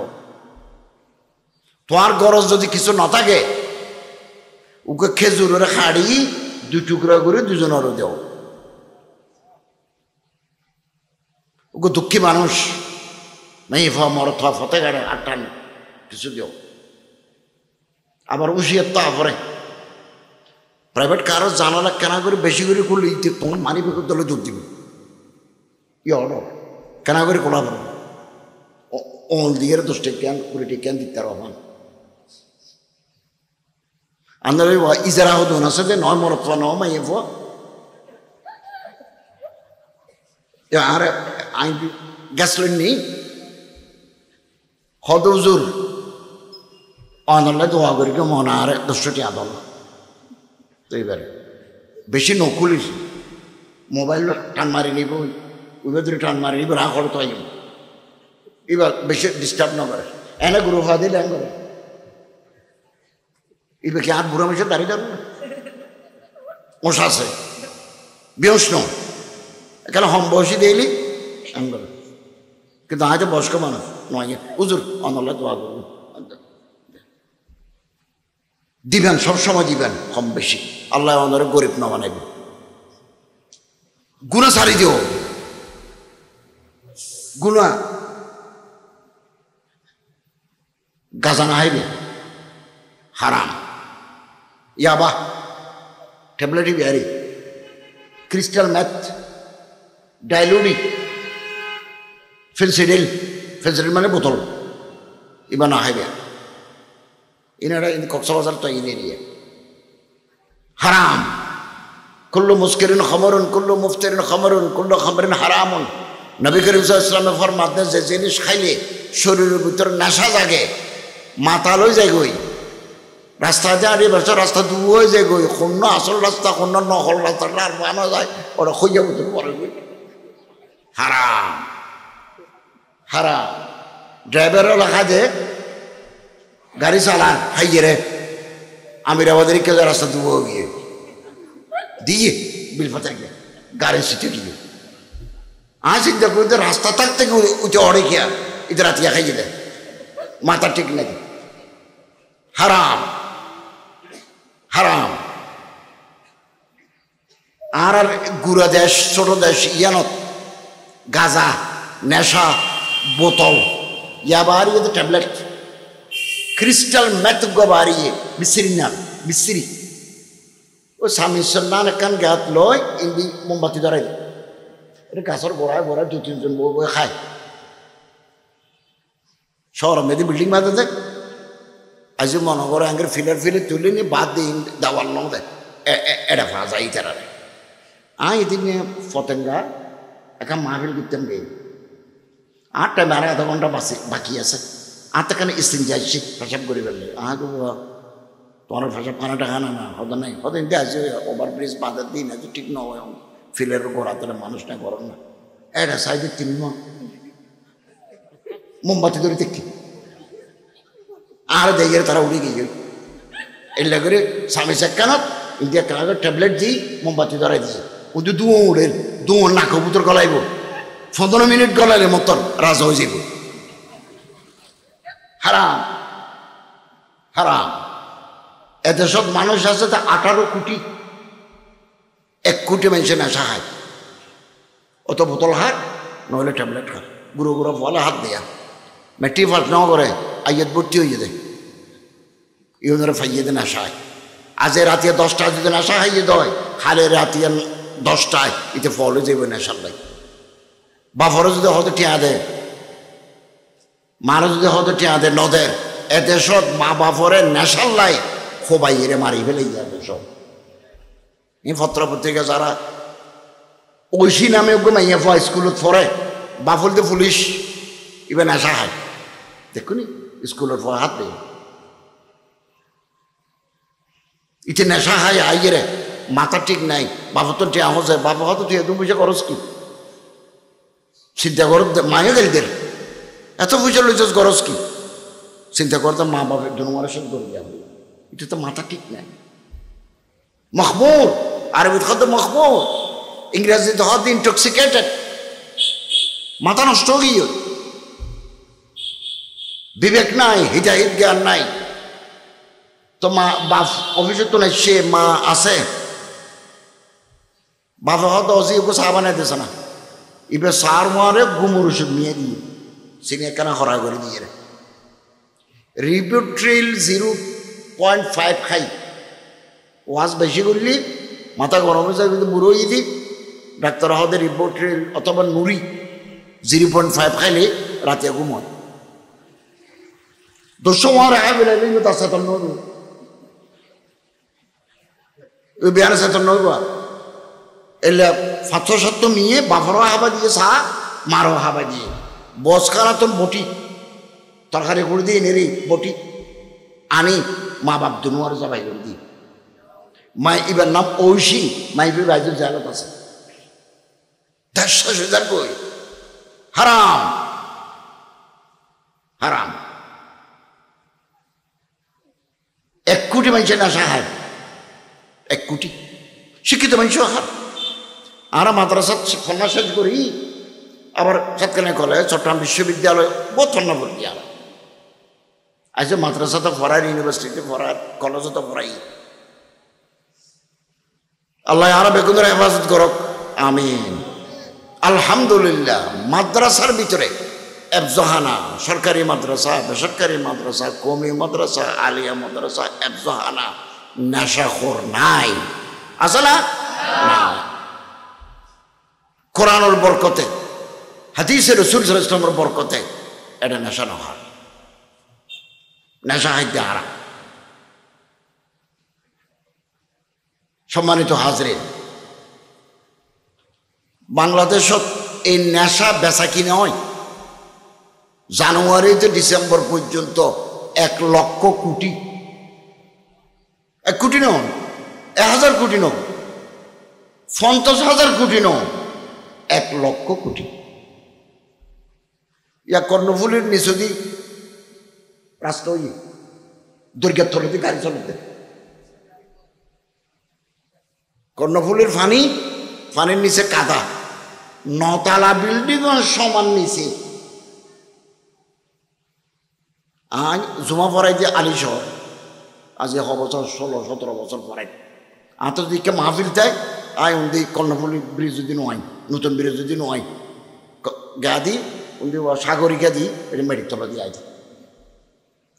তোমার গরজ যদি কিছু না থাকে ওকে খেজুরের খাড়ি 2 টুকরা করে দুজনেরও দেও ওকে দুঃখী মানুষ নাই মরথা ফতে গাড়ে আটান কিছু দেও আবার উশিয়ার তা পরে প্রাইভেট কারো জানালা কেনা করে বেশি করে করলে তোমার মানি বেগের দলে যোগ দিবে ই অর্ডার কেনা করে কোলা পড়ে অল দিয়ে 10 টাকা 20 টাকা দিতে Rahman andere wa izara hodo na se de no morotwa no ma yevo ya are ai gasoline ni hodo zur অনলাইনে দোয়া করি মনে আর 10টি আদল তো এবারে বেশি নকুলিস মোবাইল টান মারি নিব ওই ধরে টান মারি নিব রাগ করতে হয় এবার বেশি ডিস্টার্ব না করে এনে গ্রুপ হাতে ল্যাং করে এবার কি আর বুড়া মেশে দাঁড়িয়ে যাবে মশা আছে বিয়ষ্ণ এখানে হম বসি দিইলি করে কিন্তু হয়তো বয়স্ক মানুষ নয় হুজুর অনলাইনে দোয়া করবো দিবেন সবসময় দিবেন কম বেশি আল্লাহ আমাদের গরিব না বানাইবে গুণা ছাড়ি দিও গুণা গাজা না হাইবে হারাম ইয়াবা ট্যাবলেটই বিহারি ক্রিস্টাল ম্যাথ ডাইলুনি ফেন্সিডিল মানে বোতল ইবা না হাইবে ইনারা কক্সবাজার তো ইনে নিয়ে হারাম কুল্লু মুস্কিরিন খমরুন কুল্লু মুফতিরিন খমরুন কুল্লু খমরিন হারামুন নবী করিম সাল্লাল্লাহু আলাইহি ওয়াসাল্লামের ফরমাতে যে জিনিস খাইলে শরীরের ভিতর নেশা জাগে মাথা লই যায় গই রাস্তা দিয়ে আড়ি বছর রাস্তা দু হয়ে যায় গই কোন আসল রাস্তা কোন নহল রাস্তা আর বানা যায় ওরা খুঁজে ভিতর পরে গই হারাম হারাম। ড্রাইভারও লেখা যে গাড়ি চালান খাইয়ে রে আমিরাবাদের কেউ রাস্তা দুবো গিয়ে দিয়ে বিল ফাতে গিয়ে গাড়ি সিটে গিয়ে চিন্তা করতে রাস্তা থাকতে উঠে অড়ে খেয়া এটা রাতিয়া খাইয়ে দেয়, মাথা ঠিক নাকি। হারাম হারাম। আর গুড়া দেশ ছোট দেশ ইয়ানত গাঁজা নেশা বোতল ইয়া বাড়িয়ে ট্যাবলেট ক্রিস্টাল মেথ বাড়িয়ে বিসিরি না বিসিরি ও স্বামী সন্ন্যান একান গাত লয় ইন্দি মোমবাতি ধরাই এটা গাছের গোড়ায় গোড়ায় 2-3 জন বই খায়। শহর মেয়েদের বিল্ডিং বাঁধে দেয় আজ মনে করো আঙ্গের ফিলে তুলে নিয়ে বাদ দিয়ে দাওয়াল ন দেয় এটা ফা যায় তারা এদিন ফতেঙ্গা একটা মাহফিল করতাম গে 8 টাইম আর আধা ঘন্টা বাকি আছে আত্মাখানে স্ত্রী যাইছি পেশাব করে ফেললে তোমার পেশাব খানাটা খানা না হতো নাই হতো ইন্দি আছে ওভারব্রিজ বাঁধার দিন আছে ঠিক নয় ফিলের গোড়া তোরা মানুষ না গরম না এটা সাইডে 3 মন মোমবাতি ধরে দেখি আর দেখে তারা উড়ে গিয়ে এলে করে স্বামী সেখানত ইন্ডিয়া কাগজ ট্যাবলেট দিই মোমবাতি ধরাই দিছে ওদের দুয়ো উড়ে দুয়ো না কবুতর গলাইব 15 মিনিট গলাইলে মতন রাজা হয়ে যাব। হারাম হারাম। এদেশত মানুষ আছে তা 18 কোটি 1 কোটি মানুষের নেশা খায় অত বোতল হার নইলে ট্যাবলেট খায় গুঁড়ো গুঁড়ো ফলে হাত দেয়া মেট্রি ফার্স্ট ন করে আইয়াত ভর্তি হয়ে দেয় ইউনরে ফাইয়ে দেন নেশায় আজ রাতে 10টায় যদি নেশা খাইয়ে দেয় খালে রাতে 10টায় এতে ফলে যাবে নেশার লাই। বাফরও যদি হয়তো টিয়া দেয় মারও যদি হয়তো টিয়া দেয় নদের এদেশত মা বাফরের নেশার লাই খোবাইয়েরে মারি ফেলে যাবে সব। এই পত্র পত্রিকা যারা ঐশী নামে মাইয়া ফা স্কুলত পড়ে বাফলতে পুলিশ ইবে নেশা খায় দেখুনি স্কুলের পর হাত দেয় ইতে নেশা খায় আইয়ে মাথা ঠিক নাই বাবা তো টিয়া হচ্ছে বাবা হয়তো তুই এত পয়সা খরচ কি চিন্তা কর মায়ে গেলদের এত পয়সা লইছস খরচ কি চিন্তা করতাম মা বাবার জন্মারেশন করে যাবে এটা তো মাথা ঠিক নাই। মখমুর আরবিত হতো মখমুর ইংরেজিতে হতো ইনটক্সিকেটেড মাথা নষ্ট হয়ে গিয়ে বিবেক নাই হিদাহিত জ্ঞান নাই তো মা বাপ অফিসে তো নাই সে মা আছে বাবা হয়তো অজি ওকে চা বানাই দিছে না এবার সার মারে গুমুর ওষুধ নিয়ে দিয়ে চিনি একখানা হরা করে দিয়ে রিবিউট্রিল 0.5 খাই ওয়াজ বেশি করলি মাথা গরম হয়ে যায় কিন্তু বুড়ো দি ডাক্তার হতে রিবিউট্রিল অথবা নুরি 0.5 খাইলে রাতে ঘুমোয় 200 মার আগে বেলা কিন্তু তার সাথে নয় ওই বিহারের সাথে নয় এলে 500 নিয়ে বাফরও হাবা দিয়ে চা মারও হাবা দিয়ে বসখানা তো বটি তরকারি করে দিয়ে নেরি বটি আনি মা বাপ দুনুয়ার জবাই করে দিই মাই এবার নাম ঐশী মাইফি রাইজুর জায়গা আছে 100,000 কই হারাম হারাম। 1 কোটি মানুষের নেশা খায় 1 কোটি শিক্ষিত মানুষ খায় আর মাদ্রাসা ফন্নাশেষ করি আবার সাতকানে কলেজ চট্টগ্রাম বিশ্ববিদ্যালয় বহুত ফন্না ভর্তি আর আজ মাদ্রাসাতে পড়ায় ইউনিভার্সিটিতে পড়ায় কলেজতে পড়াই আল্লাহ আরো বেগুনের হেফাজত করক আমিন। আলহামদুলিল্লাহ মাদ্রাসার ভিতরে এফজহানা সরকারি মাদ্রাসা বেসরকারি মাদ্রাসা কওমি মাদ্রাসা আলিয়া মাদ্রাসা এফজহানা নেশাখোর নাই আছে না? কোরআনের বরকতে হাদিসে রাসূল সাল্লাল্লাহু আলাইহি ওয়াসাল্লামের বরকতে এটা নেশা না হয় নেশা হাইতে হারাম। সম্মানিত হাজরিন বাংলাদেশত এই নেশা বেচা কিনা হয় জানুয়ারি থেকে ডিসেম্বর পর্যন্ত 1 লক্ষ কোটি 1 কোটি নয় 1000 কোটি নয় 50,000 কোটি নয় 1 লক্ষ কোটি ইয়া কর্ণফুলির নিচে দি রাস্তা ওই দুর্গের তলতে গাড়ি চলতে কর্ণফুলির পানির নিচে কাদা 9 তলা বিল্ডিং সমান নিচে আজ জমা পড়াই দিয়ে আলি শহর আজ বছর 16-17 বছর পড়াই আন্তর্দিকে মাহফিল দেয় আয় উন্দি কর্ণফুলি ব্রিজ যদি নয় নতুন ব্রিজ যদি নয় গা দিই উন্দি সাগরিকা দিই এটা মেডির তলা দিয়ে আই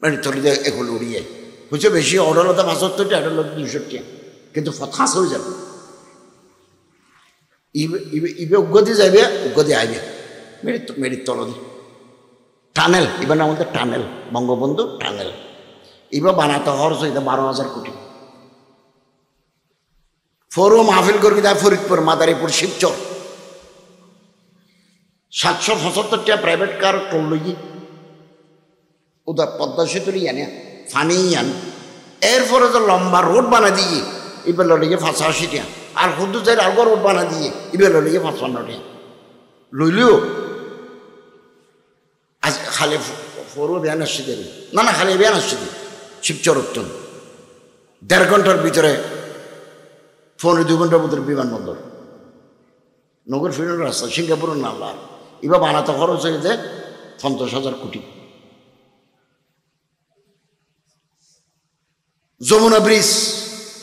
মেডির তলা দিয়ে এগুলো উড়িয়ে বুঝছে বেশি অর্ডার হতো 75 টাকা অর্ডার হতো 200 টাকা কিন্তু ফাঁস হয়ে যাবে ইবে উগ্গতি যাইবে উগ্গতি আইবে মেডির তলা দিয়ে টানেল এবার আমাদের টানেল বঙ্গবন্ধু টানেল এবার বানাতে খরচ হইতে 12,000 কোটি ফোরও মাহফিল করবি তাই ফরিদপুর মাদারীপুর শিবচর 775 টাকা প্রাইভেট কার টোল লই ওদের পদ্মা সেতুর ইয়ানে ফানি ইয়ান এরপরে তো লম্বা রোড বানা দিয়ে এবার লড়িয়ে 85 টাকা আর হুদু যাই আলগো রোড বানা দিয়ে এবার লড়িয়ে 55 টাকা লইলিও আজ খালি ফোরও বিয়ান আসছে দেবে না খালি বিয়ান আসছে দিই শিবচর উত্তম 1.5 ঘন্টার ভিতরে 2 ঘন্টার ভিতরে বিমানবন্দর নগর ফিরের রাস্তা সিঙ্গাপুরের নালা এবার বানাতে খরচ হয়েছে 50,000 কোটি যমুনা ব্রিজ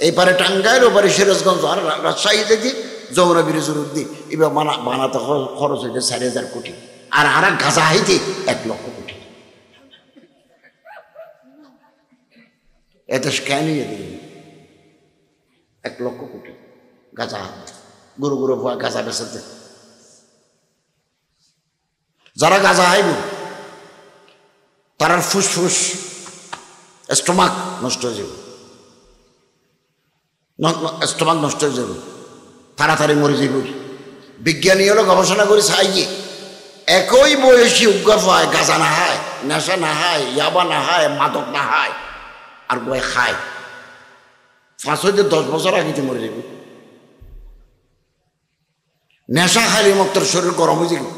এই পারে টাঙ্গাইল ও পারে সিরাজগঞ্জ আর রাজশাহী থেকে যমুনা ব্রিজের উদ্দি এবার বানাতে খরচ হয়েছে 4,000 কোটি আর গাজা হাইতে 1 লক্ষ কোটি এত স্ক্যান নিয়ে দিই 1 লক্ষ কোটি গাজা গুরু ভয় গাজা বেসাতে যারা গাজা হাইব তারার ফুসফুস স্টোমাক নষ্ট হয়ে যাবে স্টোমাক নষ্ট হয়ে যাবে তাড়াতাড়ি মরে যাবে বিজ্ঞানী হলো গবেষণা করে চাইয়ে একই বয়সী উগ্র হয় গাজা না হয় নেশা না হয় ইয়াবা না হয় মাদক না হয় আর বয় খায় 5-10 বছর আগে মরে যাবে নেশা খাইলে মত তোর শরীর গরম হয়ে যাবে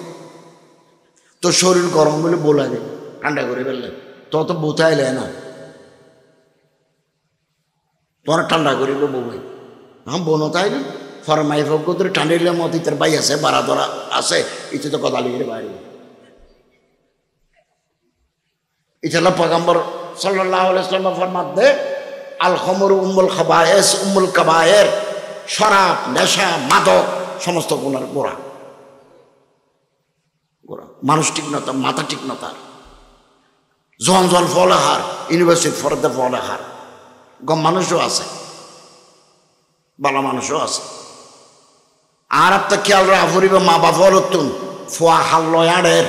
তোর শরীর গরম হলে বোলা যাবে ঠান্ডা করে ফেললে তত বোথাইলে না তোমার ঠান্ডা করিল বউই বোনো তাইলে ফরমাই ফোক তোর ঠান্ডাইলে মত ইতার বাই আছে বাড়া ধরা আছে ইতে তো কথা লিখে বাইরে ইতালা পয়গম্বর সাল্লাল্লাহু আলাইহি ওয়াসাল্লাম ফরমাতে আল খমরু উম্মুল কাবায়ের শরাব নেশা মাদক সমস্ত গুনার গোড়া মানুষ ঠিক না তার মাথা ঠিক না তার জল ফলাহার ইউনিভার্সিটি ফরদে ফলাহার গম মানুষও আছে ভালো মানুষও আছে আর আপনার খেয়াল রাখা মা বাবার তুন ফোয়া হাল লয়ারের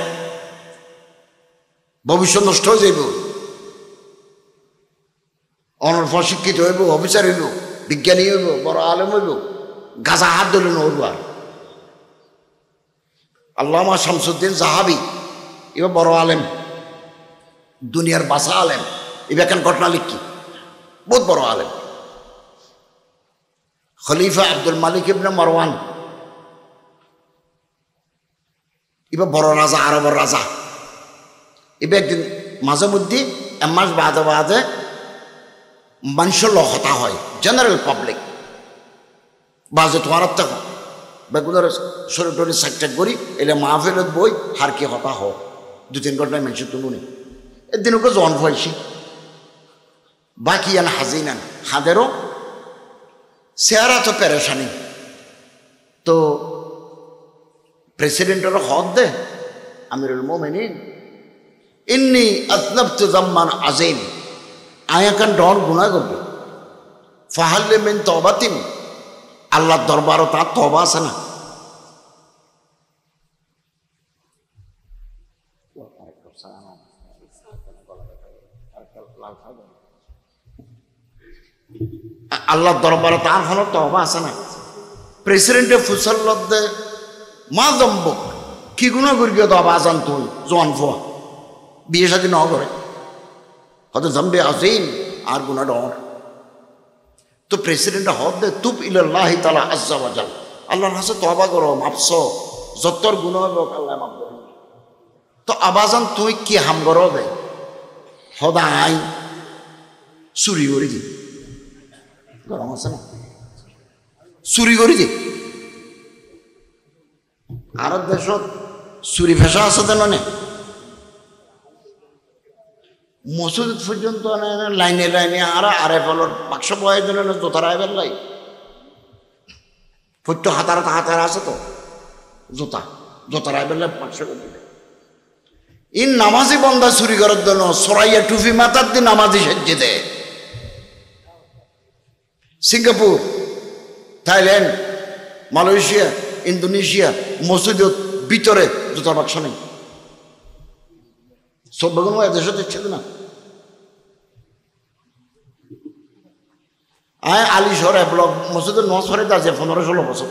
ভবিষ্যৎ নষ্ট হয়ে যাইব অনর্ফ শিক্ষিত হইব অফিসার হইব বিজ্ঞানী হইব বড় আলেম হইব গাজা হাত ধরল নইব আর আল্লামা শামসুদ্দিন জাহাবি এবার বড় আলেম দুনিয়ার বাসা আলেম এবার কেন ঘটনা লিখি বহুত বড় আলেম খলিফা আব্দুল মালিক ইবনে মারওয়ান এবার বড় রাজা আরবের রাজা এবার একদিন মাঝে মধ্যে 1 মাস বাদে মানুষের হতা হয় জেনারেল পাবলিক বাজে তোমার থাকো বেগুনের শরীর টরি সাইড করি এলে মাহফিলত বই হার কি হতা হোক 2-3 ঘন্টায় মানুষের তুলুনি একদিন ওকে জন হয়েছি বাকি আন হাজিনান হাদেরও চেহারা তো পেরেশানি তো প্রেসিডেন্টের হদ দে আমিরুল মোমিনিন ইন্নি আজনাবতু যাম্মান আযীম আয়াকান ডর গুনাহ করবে ফাহাল্লে মিন তওবাতিন আল্লাহর দরবারও তার তওবা আছে না আল্লাহর দরবারে তার হলো তওবা আছে না প্রেসিডেন্টে ফুসল্লদে মা জম্বক কি গুনাহ করি গিয়ে তওবা আজান তুই জোয়ান ফোয়া বিয়ে শাদী ন করে হয়তো জম্বে আজিম আর গুনাহ ডর তো প্রেসিডেন্ট হদ দে তুব ইলাল্লাহি তাআলা আজ্জা ওয়া জাল আল্লাহর কাছে তওবা করো মাফস যতর গুনাহ হোক আল্লাহ মাফ করবে তো আবাজান তুই কি হাম করো দে সদাই চুরি করে দি গরম আছে না চুরি করে দি আর দেশত চুরি ফেসা আছে তো নে মসজিদ পর্যন্ত লাইনে লাইনে আর আরে ফলর বাক্স বয়ে দিল না জোতার আইবার লাই ফুটতো হাতারা আছে তো জোতা জোতার আইবার লাই বাক্স করে ইন নামাজি বন্ধা চুরি করার জন্য সরাইয়া টুপি মাথার দিয়ে নামাজি সেজে দেয় সিঙ্গাপুর থাইল্যান্ড মালয়েশিয়া ইন্দোনেশিয়া মসজিদের ভিতরে জুতার বাক্স নেই সব বেগুন এদেশে দেখছে না আয় আলি শহরে ব্লক মসজিদের ন শহরে আছে 15-16 বছর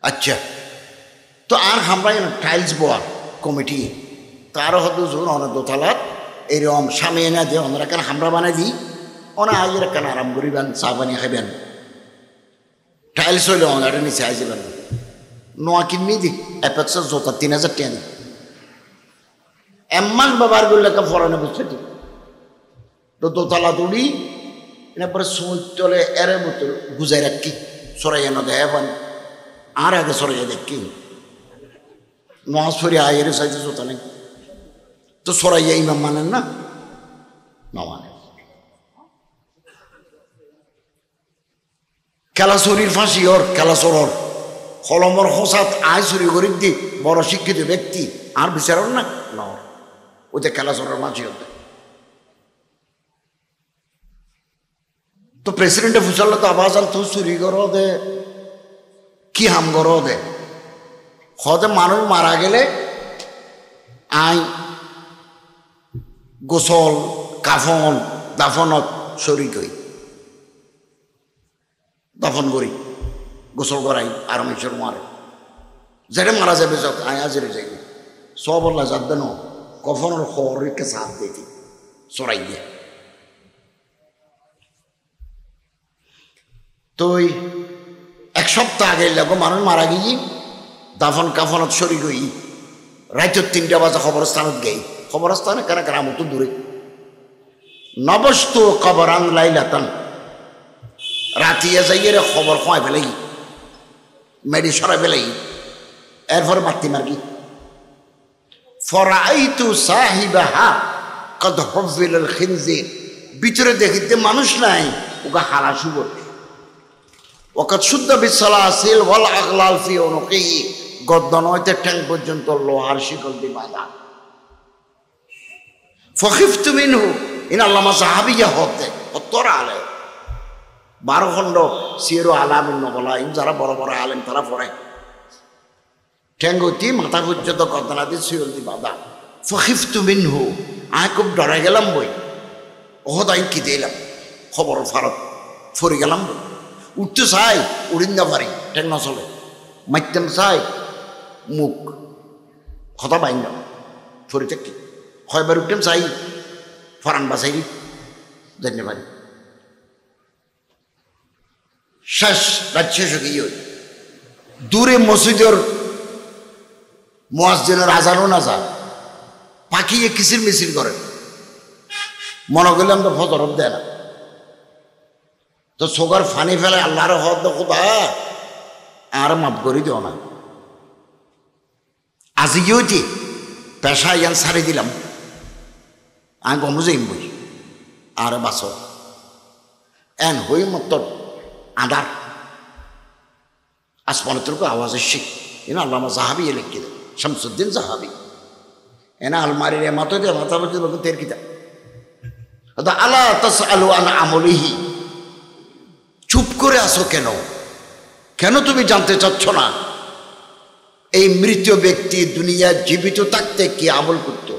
আচ্ছা তো আর হামরাই টাইলস বোয়ার কমিটি তার হয়তো জোর অনেক দোতলাত এরকম স্বামী এনে দিয়ে ওনারা কেন হামরা বানাই দিই ওনা আজের কেন আরাম করিবেন চা বানিয়ে খাইবেন টাইলস হইলে ওনারা নিচে আইসিবেন নোয়া কিনবি দি অ্যাপেক্সের জোতা 3000 টাকা দি এম্মাস ব্যবহার করলে ফরানে বুঝতে দি তো দোতলা তুলি এরপরে সুই চলে এরে মতো গুজাই রাখি সরাইয়া না দেয় আর আগে সরাইয়া দেখি নোয়া সরিয়ে আয়ের সাইজে জোতা নেই তো সরাইয়া ইমাম মানেন না মানে খেলা চুরির ফাঁসি ওর খেলা চোর কলমর হোসাত আয় চুরি করি দি বড় শিক্ষিত ব্যক্তি আর বিচারন না নর ওতে খেলা চোরের মাঝি হতে তো প্রেসিডেন্টে ফুসাল্লা তো আবাজান তুই চুরি করো দে কি হাম করো দে হতে মানুষ মারা গেলে আই গোসল কাফন দাফনত শরিক হই দাফন করি গোসল করাই আর মানুষের মারে যেটা মারা যাবে যাক আয় আজরে যাই সব আল্লাহ যাত দেন কফনের খবরকে সাথ দিতি চড়াই দিয়ে তো এক সপ্তাহ আগে লাগো মানুষ মারা গিয়ে দাফন কাফনত শরিক হই রাইতের 3টা বাজে খবরস্থানত গেই খবরস্থানে কেন কেন মতো দূরে নবস্তু কবরান লাইলাতান রাতিয়া যাইয়ে খবর খোঁয় ফেলেই মেডি সরাই ফেলেই এরপরে মাতি মার্কি ফরাইতু সাহিবাহা কদ হুফিলাল খিনজির ভিতরে দেখিতে মানুষ নাই ওকে হালা শুভ ওকে শুদ্ধ বিসলাসিল ওয়াল আগলাল ফি উনুকিহি গর্দন হইতে ঠ্যাং পর্যন্ত লোহার শিকল দিয়ে বাঁধা ফখিফতু মিনহু ইন আল্লামা সাহাবিয়া হতে হত্তর আলে 12 খণ্ড সিরো আলামিন নবলা যারা বড় বড় আলেম তারা পড়ে ঠ্যাঙ্গতি মাথা পর্যন্ত গর্দনা দিয়ে শিকল দিয়ে বাঁধা ফখিফতু মিনহু আমি খুব ডরে গেলাম বই ওহদ আমি কি দিলাম খবর ফারত ফরি গেলাম বই উঠতে চাই উড়িন না পারি ঠ্যাং না চলে মাইতাম চাই মুখ কথা বাইন না ফরি থাকি কয়বার উঠতাম চাই ফরান বাসাই ধন্যবাদ শেষ রাত শেষ হয়ে দূরে মসজিদের মুয়াজ্জিনের আজানও না যা পাখিয়ে কিচির মিচির করে মনে করলাম তো ফজরত দেয় না তো চোখের ফানি ফেলে আল্লাহর হদ খোদা আর মাফ করে দিও না আজি গিয়েছি পেশা ইয়ান ছাড়ি দিলাম আমি গমু যাইম বই আর বাস এন হই মত আদার আসমানতরকু আওয়াজ এসছে এনা আল্লামা জাহাবি লিখে দেয় শামসুদ্দিন জাহাবি এনা আলমারির মাথা দিয়ে মাথা বলতে লোক তের কিতা আলা তাসআলু আন আমলিহি চুপ করে আসো কেন কেন তুমি জানতে চাচ্ছ না এই মৃত ব্যক্তি দুনিয়া জীবিত থাকতে কি আমল করত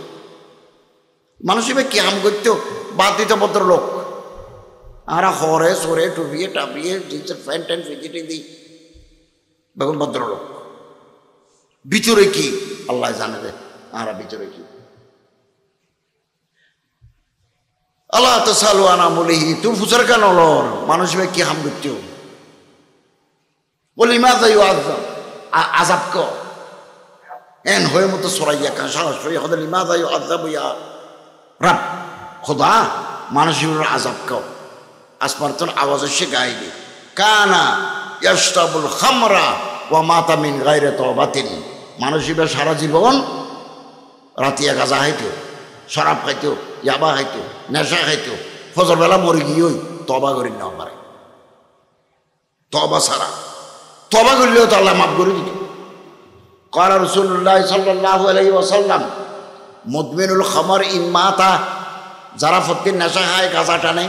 মানুষ কি আম করতো বাদ দিত ভদ্র লোক আর হরে সরে টুপিয়ে টাপিয়ে জিন্সের প্যান্ট ট্যান্ট ফিজিটে দিই বেগুন ভদ্রলোক ভিতরে কি আল্লাহ জানে দে আর ভিতরে কি আল্লাহ তাসালু আন আমলিহি তুমি ফুসার কেন লর মানুষ কি হাম করতো বলি লিমাযা ইউআযাব আযাব ক এন হয়ে মতো সরাইয়া কান সাহস হয়ে হদে লিমাযা ইউআযাব ইয়া রব খোদা মানুষের আযাব ক আসমারতন আওয়াজ এসে গাইবে কানা ইয়াশরাবুল খামরা ওয়া মাতা মিন গায়রি তাওবাতিন মানুষের সারা জীবন রাতিয়া গাঁজা খাইতো শরাব খাইতো ইয়াবা খাইতো নেশা খাইতো ফজর বেলা মরে গিয়েই তবা করি না পারে তবা ছাড়া তবা করলেও তো আল্লাহ মাফ করে দিত قال رسول الله صلى الله عليه وسلم مدمن الخمر إن مات যারা প্রত্যেক নেশা খায় গাঁজা টানে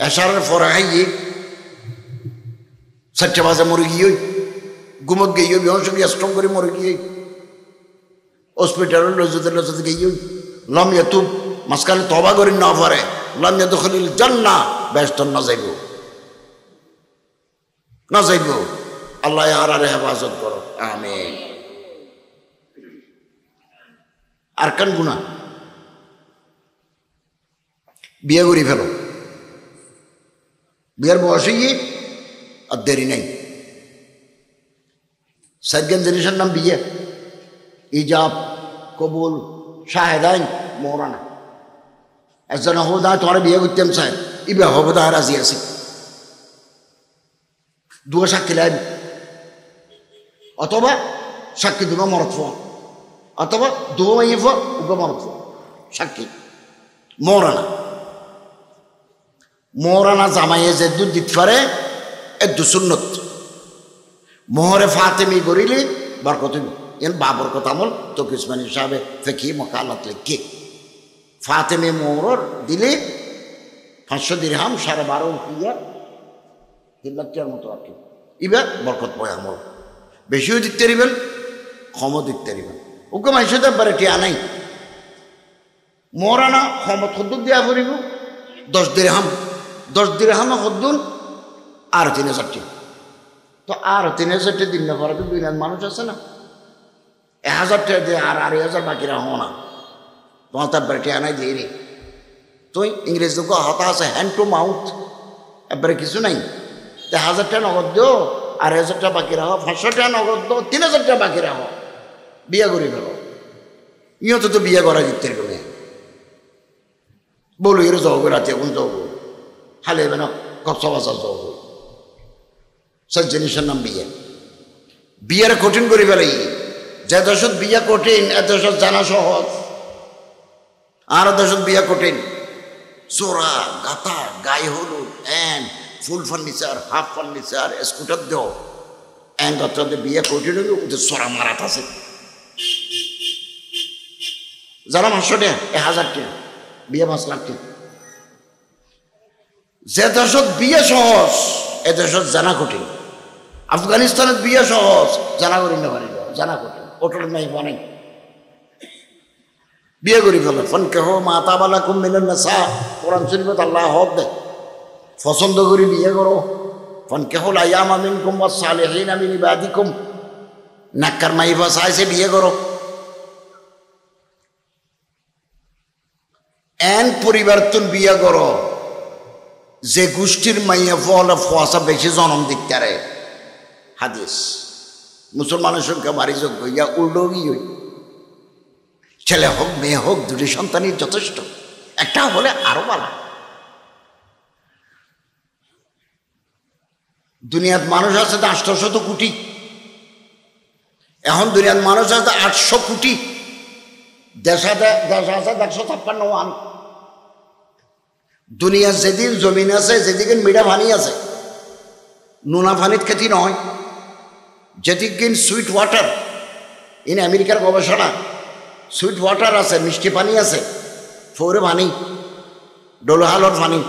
এশারের পরে খাইয়ে 4 বাজে মরে গিয়ে ঘুমত গিয়ে বেহোশ হয়ে স্ট্রোক করে মরে গিয়ে হসপিটালের লজতে গিয়ে লম ইয়াতুব মাঝখানে তবা করি না পারে লম ইয়াদখুলুল জান্নাহ বেহেশত না যাইব আল্লাহ আরারে হেফাজত করো আমিন আর কান গুনাহ বিয়ে করি ফেলো বিয়ের বয়সে গিয়ে আর দেরি নেই সাইকেল জিনিসের নাম বিয়ে ইজাব কবুল শাহেদাইন মৌরানা একজন হবদা তোমার বিয়ে করতাম চাই ইবে হবদা রাজি আছে দুয়া সাক্ষী লাইন অথবা সাক্ষী দুটো মরত অথবা দুয়া মাইফ উপ মরত সাক্ষী মৌরানা মৌরানা জামাইয়ে যে দুধ দিতে পারে এর দুসুন্নত মোহরে ফাতেমি করিলে বরকত এন বাবর কথা আমল তো কিসমান হিসাবে ফেকি মকালাত লিখে ফাতেমি মোহর দিলে 500 দিরহাম 12.5 হিয়া 3 লাখ টাকার মতো আর কি ইবা বরকত পয় আমল বেশিও দিতে পারিবেন কমও দিতে পারিবেন ওকে মাইসে পারে টিয়া নাই মোহরানা ক্ষমত খদ্দুর দেওয়া পড়িব 10 দিরহাম খদ্দুন আর 3000 টাকা তো আর 3000 টাকা দিন না পরে তো 2 লাখ মানুষ আছে না 1000 টাকা দিয়ে আর 2,000 বাকি রাখো না তোমার তার বেটে আনাই দিয়ে রে তুই ইংরেজি তো হাতা আছে হ্যান্ড টু মাউথ একবারে কিছু নাই 1000 টাকা নগদ দিও 2,000 টাকা বাকি রাখো 500 টাকা নগদ দিও 3,000 টাকা বাকি রাখো বিয়ে করি ফেলো ইয়তো তো বিয়ে করা দিতে পারবে বলো এর যাও রাতে এখন যাও হালে বেনা কচ্ছা বাসা যাও সব জিনিসের নাম বিয়ে বিয়ের কঠিন করে ফেলাই যে দেশত বিয়ে কঠিন এ দেশত জানা সহজ আর দেশত বিয়ে কঠিন চোরা গাতা গায়ে হলুদ এন ফুল ফার্নিচার হাফ ফার্নিচার স্কুটার দেও এন গাতে বিয়ে কঠিন হলে ওদের চোরা মারাত আছে যারা 500 টাকা 1000 টাকা বিয়ে 5 লাখ টাকা যে দেশত বিয়ে সহজ এ দেশত জানা কঠিন আফগানিস্তানের বিয়ে সহজ জানা করি না পারি জানা কঠিন ওটার নাই বানাই বিয়ে করি ফেলো ফনকে হো মাতাবালা কুম মিনান নিসা কোরআন শরীফত আল্লাহ হক দে পছন্দ করি বিয়ে করো ফনকে হল আয়ামা মিনকুম ওয়াস সালিহিন মিন ইবাদিকুম নাক্কার মাইফা চাইছে বিয়ে করো এন পরিবর্তন বিয়ে করো যে গোষ্ঠীর মাইয়া ফল ফসা বেশি জন্ম দিতে পারে হাদিস মুসলমানের সংখ্যা বাড়ি যোগ্য ইয়া উল্টো গিয়ে ছেলে হোক মেয়ে হোক দুটি সন্তানই যথেষ্ট একটা হলে আরো ভালো দুনিয়ার মানুষ আছে 800 কোটি এখন দুনিয়ার মানুষ আছে 800 কোটি দেশ আছে 156 দুনিয়ার যেদিন জমিন আছে যেদিকে মিঠা পানি আছে নোনা পানির খেতি নয় যেদিকে সুইট ওয়াটার ইন আমেরিকার গবেষণা সুইট ওয়াটার আছে মিষ্টি পানি আছে ফৌরে পানি ডোলহালর পানি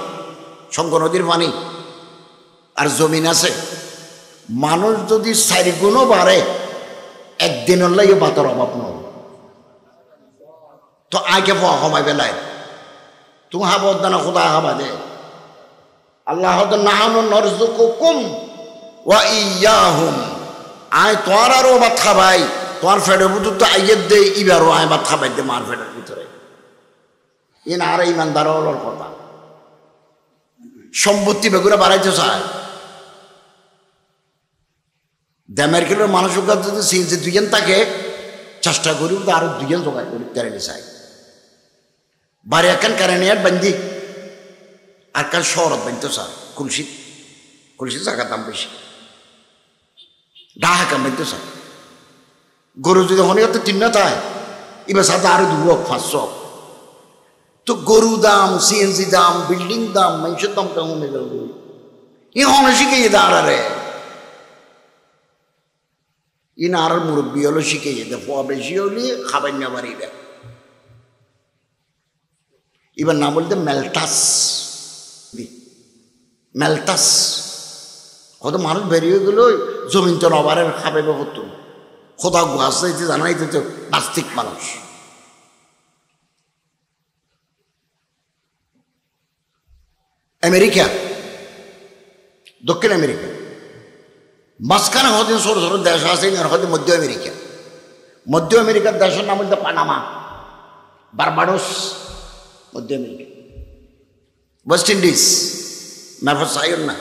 শঙ্কর নদীর পানি আর জমিন আছে মানুষ যদি 4 গুণও বাড়ে একদিনের লাগে বাতার অভাব নয় তো আগে পাওয়া কমাই বেলায় তুমি হাবদানা খুদা হাবা দে আল্লাহ নাহানু নারযুকুকুম ওয়া ইয়াহুম আয় তোর আরো ভাত খাবাই তোর ফেডের ভিতর তো আইয়ের দে ইবারও আয় ভাত খাবাই দে মার ফেডের ভিতরে ইন আর ইমানদার হলোর কথা সম্পত্তি বেগুলা বাড়াইতে চায় আমেরিকার মানুষের কাছে যদি সিএনজি দুজন থাকে চেষ্টা করি তো আরো দুজন জোগাড় করি কারেন্ট চাই বাড়ি একখান কারেন্ট বান্ধি আর কাল শহরত বান্ধতে স্যার খুলশি জায়গার দাম বেশি ডাহা কাম বান্ধতে স্যার গরু যদি হনে তো তিন না তাই এবার সাথে আরো 200-500 তো গরু দাম সিএনজি দাম বিল্ডিং দাম মানুষের দাম কেমন হয়ে গেল ই হনে শিখে দাঁড়ারে ইন আর মুরব্বী হলো শিখে যেতে পোয়া বেশি হলে খাবার না বাড়িবে এবার না বলতে মেলটাস কত মানুষ বেরিয়ে গেল জমিন তো নবারের খাবে হতো কোথাও গাছ যাইতে জানাই দিত নাস্তিক মানুষ আমেরিকা দক্ষিণ আমেরিকা মাঝখানে হয়তো ছোট ছোট দেশ আছে আর হয়তো মধ্য আমেরিকার দেশের নাম হচ্ছে পানামা বারবাডোস মধ্য আমেরিকা ওয়েস্ট ইন্ডিজ ম্যাফ সাইন না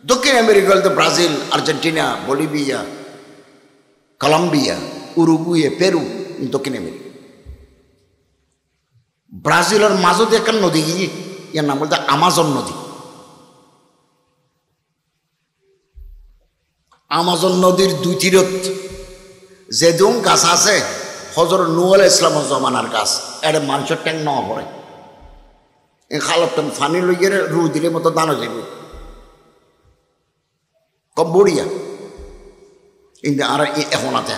দক্ষিণ আমেরিকা বলতে Brazil Argentina Bolivia Colombia Uruguay Peru দক্ষিণ আমেরিকা ব্রাজিলের মাঝে একটা নদী গিয়ে এর নাম বলতে আমাজন নদী আমাজন নদীর দুই তীরত যে দুম গাছ আছে হযরত নূহ আলাইহিস সালামের জমানার গাছ এটা মানুষের ট্যাং ন পড়ে এই খালত ফানি লইয়ে রু দিলে মতো দানো যাবে কম্বোডিয়া ইন্দে আর এখন আছে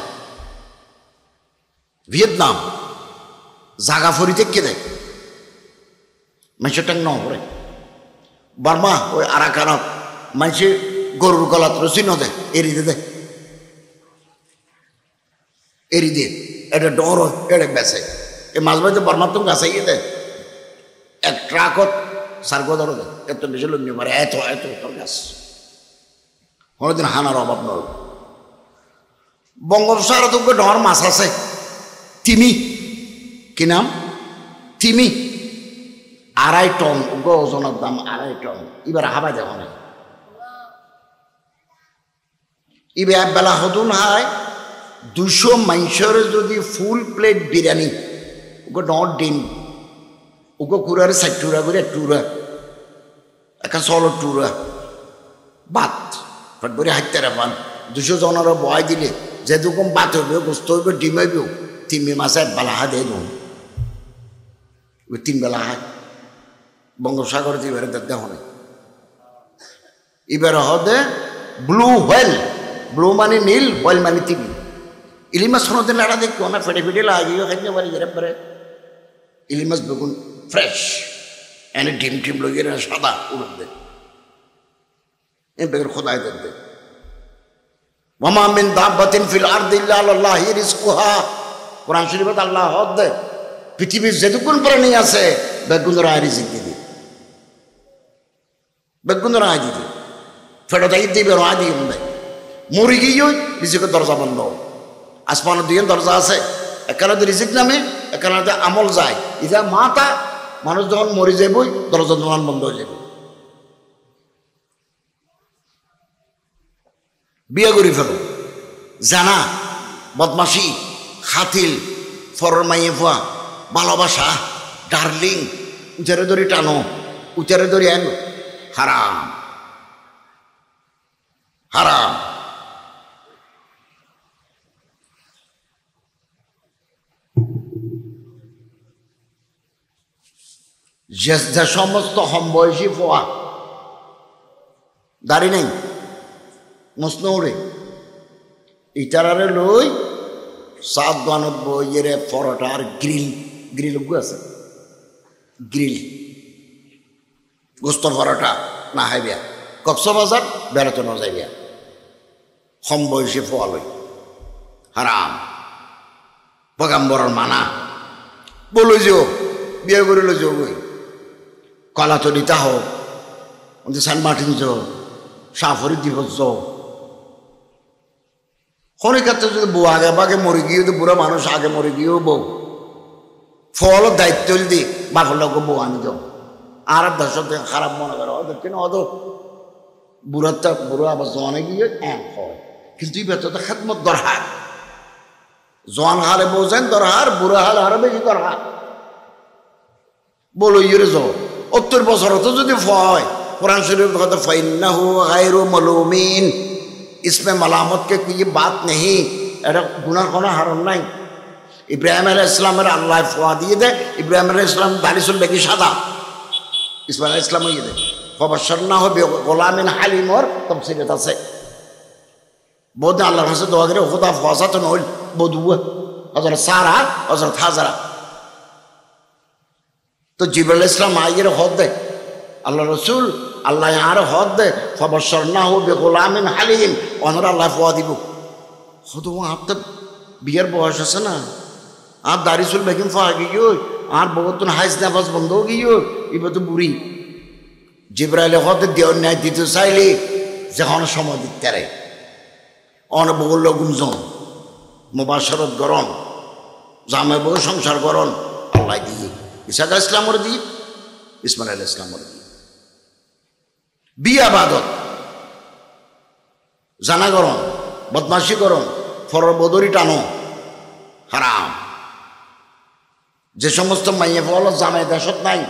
ভিয়েতনাম জাগা ফরিতে কে দেয় মানুষের ট্যাং ন পড়ে বার্মা ওই আরাকানত মানুষে গরুর গলাত রসি ন দেয় এড়ি দেয় এড়ি দিয়ে এটা ডর এটা বেছে এই মাঝ মাঝে বর্মার তুমি গাছাইয়ে দেয় এক ট্রাকত সার্গ ধরো দেয় এত বেশি লোক নিয়ে পারে এত তোর গাছ কোনোদিন হানার অভাব নয় বঙ্গোপসাগরে তো ডর মাছ আছে তিমি কি নাম তিমি 2.5 টন ওজনের দাম 2.5 টন এবার হাবা দেখো না এবার একবেলা হতুন হয় 200 মানুষের যদি full plate biryani okay not ডিম ওকে কুড়ারে 60 টুরা করে টুরা একটা সলো টুরা বাত ফটবরি হাইতে রাফান 200 জনের বয় দিলে যে দুকম বাত হইবে গোস্ত হইবে ডিম হইবে 3 মাসে একবেলা হা দিয়ে দেব ওই 3 বেলা হয় বঙ্গোপসাগর এবারে দেখো না এবারে হদে ব্লু হোয়েল ব্লু মানে নীল হোয়েল মানে তিমি ইলি মাছ শোনোতে নাড়া দেখো না ফেটে ফেটে লাগিয়ে খাইতে পারি যেরকম পারে ইলি মাছ বেগুন ফ্রেশ এনে ডিম লইয়ে সাদা উড়ে দেয় এ বেগুন খোদায় দেয় ওয়ামা মিন দাব্বাতিন ফিল আরদি ইল্লা আলাল্লাহি রিজকুহা কোরআন শরীফে আল্লাহ হদ দেয় পৃথিবীর যেটুকুন প্রাণী আছে বেগুনের আয় রিজিক দিবে বেগুনের আয় দিবে ফেটো তাই দিবে আয় দিয়ে দেয় মুরগিও রিজিকের দরজা বন্ধ আসমানের দুই দরজা আছে একালাতে রিজিক নামে একালাতে আমল যায় ইদা মাতা মানুষ যখন মরে যাবই দরজা দোকান বন্ধ হয়ে যাবে বিয়ে করি ফেলো জানা বদমাশি খাতিল ফরমাইয়ে ফুয়া ভালোবাসা ডার্লিং উচারে ধরি টানো উচারে ধরি আনো হারাম হারাম যে সমস্ত হমবয়সী ফোয়া দাড়ি নেই মসনৌরে ইটারারে লই 792 এর পরোটা আর গ্রিল আছে গ্রিল গোস্ত পরোটা না হাইবিয়া কক্সবাজার বেড়াতে ন যাইবিয়া হমবয়সী ফোয়া লই হারাম পগাম্বরের মানা বলো যেও বিয়ে করে লো যাও বই কলাতলিতা হোক সেন্ট মার্টিন যাও সাফরি দিবস যাও খনি ক্ষেত্রে যদি বউ আগে বাগে মরে গিয়ে তো বুড়া মানুষ আগে মরে গিয়েও বউ ফল দায়িত্ব যদি বাপের লোক বউ আনি যাও আর দর্শক খারাপ মনে করে ওদের কেন অত বুড়াটা বুড়ো আবার জনে গিয়ে হয় কিন্তু এই বেততে খেদমত দরকার জোয়ান হালে বোঝেন দরকার বুড়া হালে আরো বেশি দরকার বলো ইয়ে যাও 70 বছর তো যদি হয় कुरान शरीफ कहते फ़इन्नहु गैरु मलूमीन इसमें मलामत के कोई बात नहीं এটা গুনাহ কোনো হারাম নাই ইব্রাহিম আলাইহিস সালামের আল্লাহ ফোয়া দিয়ে দে ইব্রাহিম আলাইহিস সালাম দাড়িসুল বেকি সাদা ইসমাঈল আলাইহিস সালাম দিয়ে দে ফাবাশশারনাহু বিগুলামিন হালিমর তাফসীরে আছে বহুত আল্লাহর কাছে দোয়া করে খোদা ফসাত নল বদুয়া হযরত সারা হযরত হাজরা তো জিবরাইল আলাইহিস সালাম আইয়ের হদ দে আল্লাহ রসুল আল্লাহ আর হদ দে ফাবাশশারনাহু বিগুলামিন হালিম ওনার আল্লাহ ফোয়া দিব শুধু আপনার বিয়ের বয়স আছে না আর দাড়িসুল বেগম ফা গিয়ে আর বহুত হাইজ নাফাজ বন্ধ গিয়ে এবার তো বুড়ি জিব্রাইল হতে দেওয়ার ন্যায় দিতে চাইলে যখন সময় দিতে রে অনেক বহুল গুঞ্জন মুবাশরত গরম জামে বহু সংসার গরম আল্লাহ দিয়ে ইসাক ইসলামর দিয়ে ইসমাইল আলাইহিস ইসলামর দিয়ে বিয়া বাদত জানা গরম বদমাশি গরম ফরর বদরি টানো হারাম যে সমস্ত মাইয়ে ফল জামাই দেশত নাই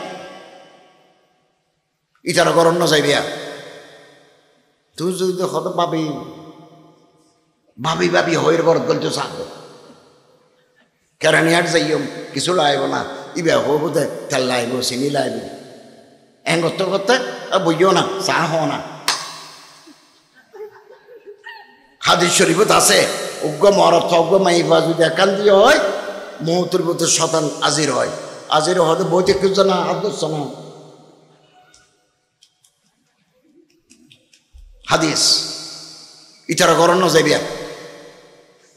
ইটারা গরম না যাইবিয়া তুই যদি কত ভাবি ভাবি ভাবি হইর ঘর গলতে চাক কেরানিয়ার যাইম কিছু লাইব না ইবে হবো দে তেল লাইব চিনি লাইব এং করতে করতে বইও না চা হও না হাদিস শরীফত আছে উগ্র মরত অজ্ঞ মাইফা যদি একান দিয়ে হয় মহতুর মধ্যে শতান আজির হয় আজির হয়তো বইতে কেউ জানা আদর্শ না হাদিস ইটারা গরম না যাইবিয়া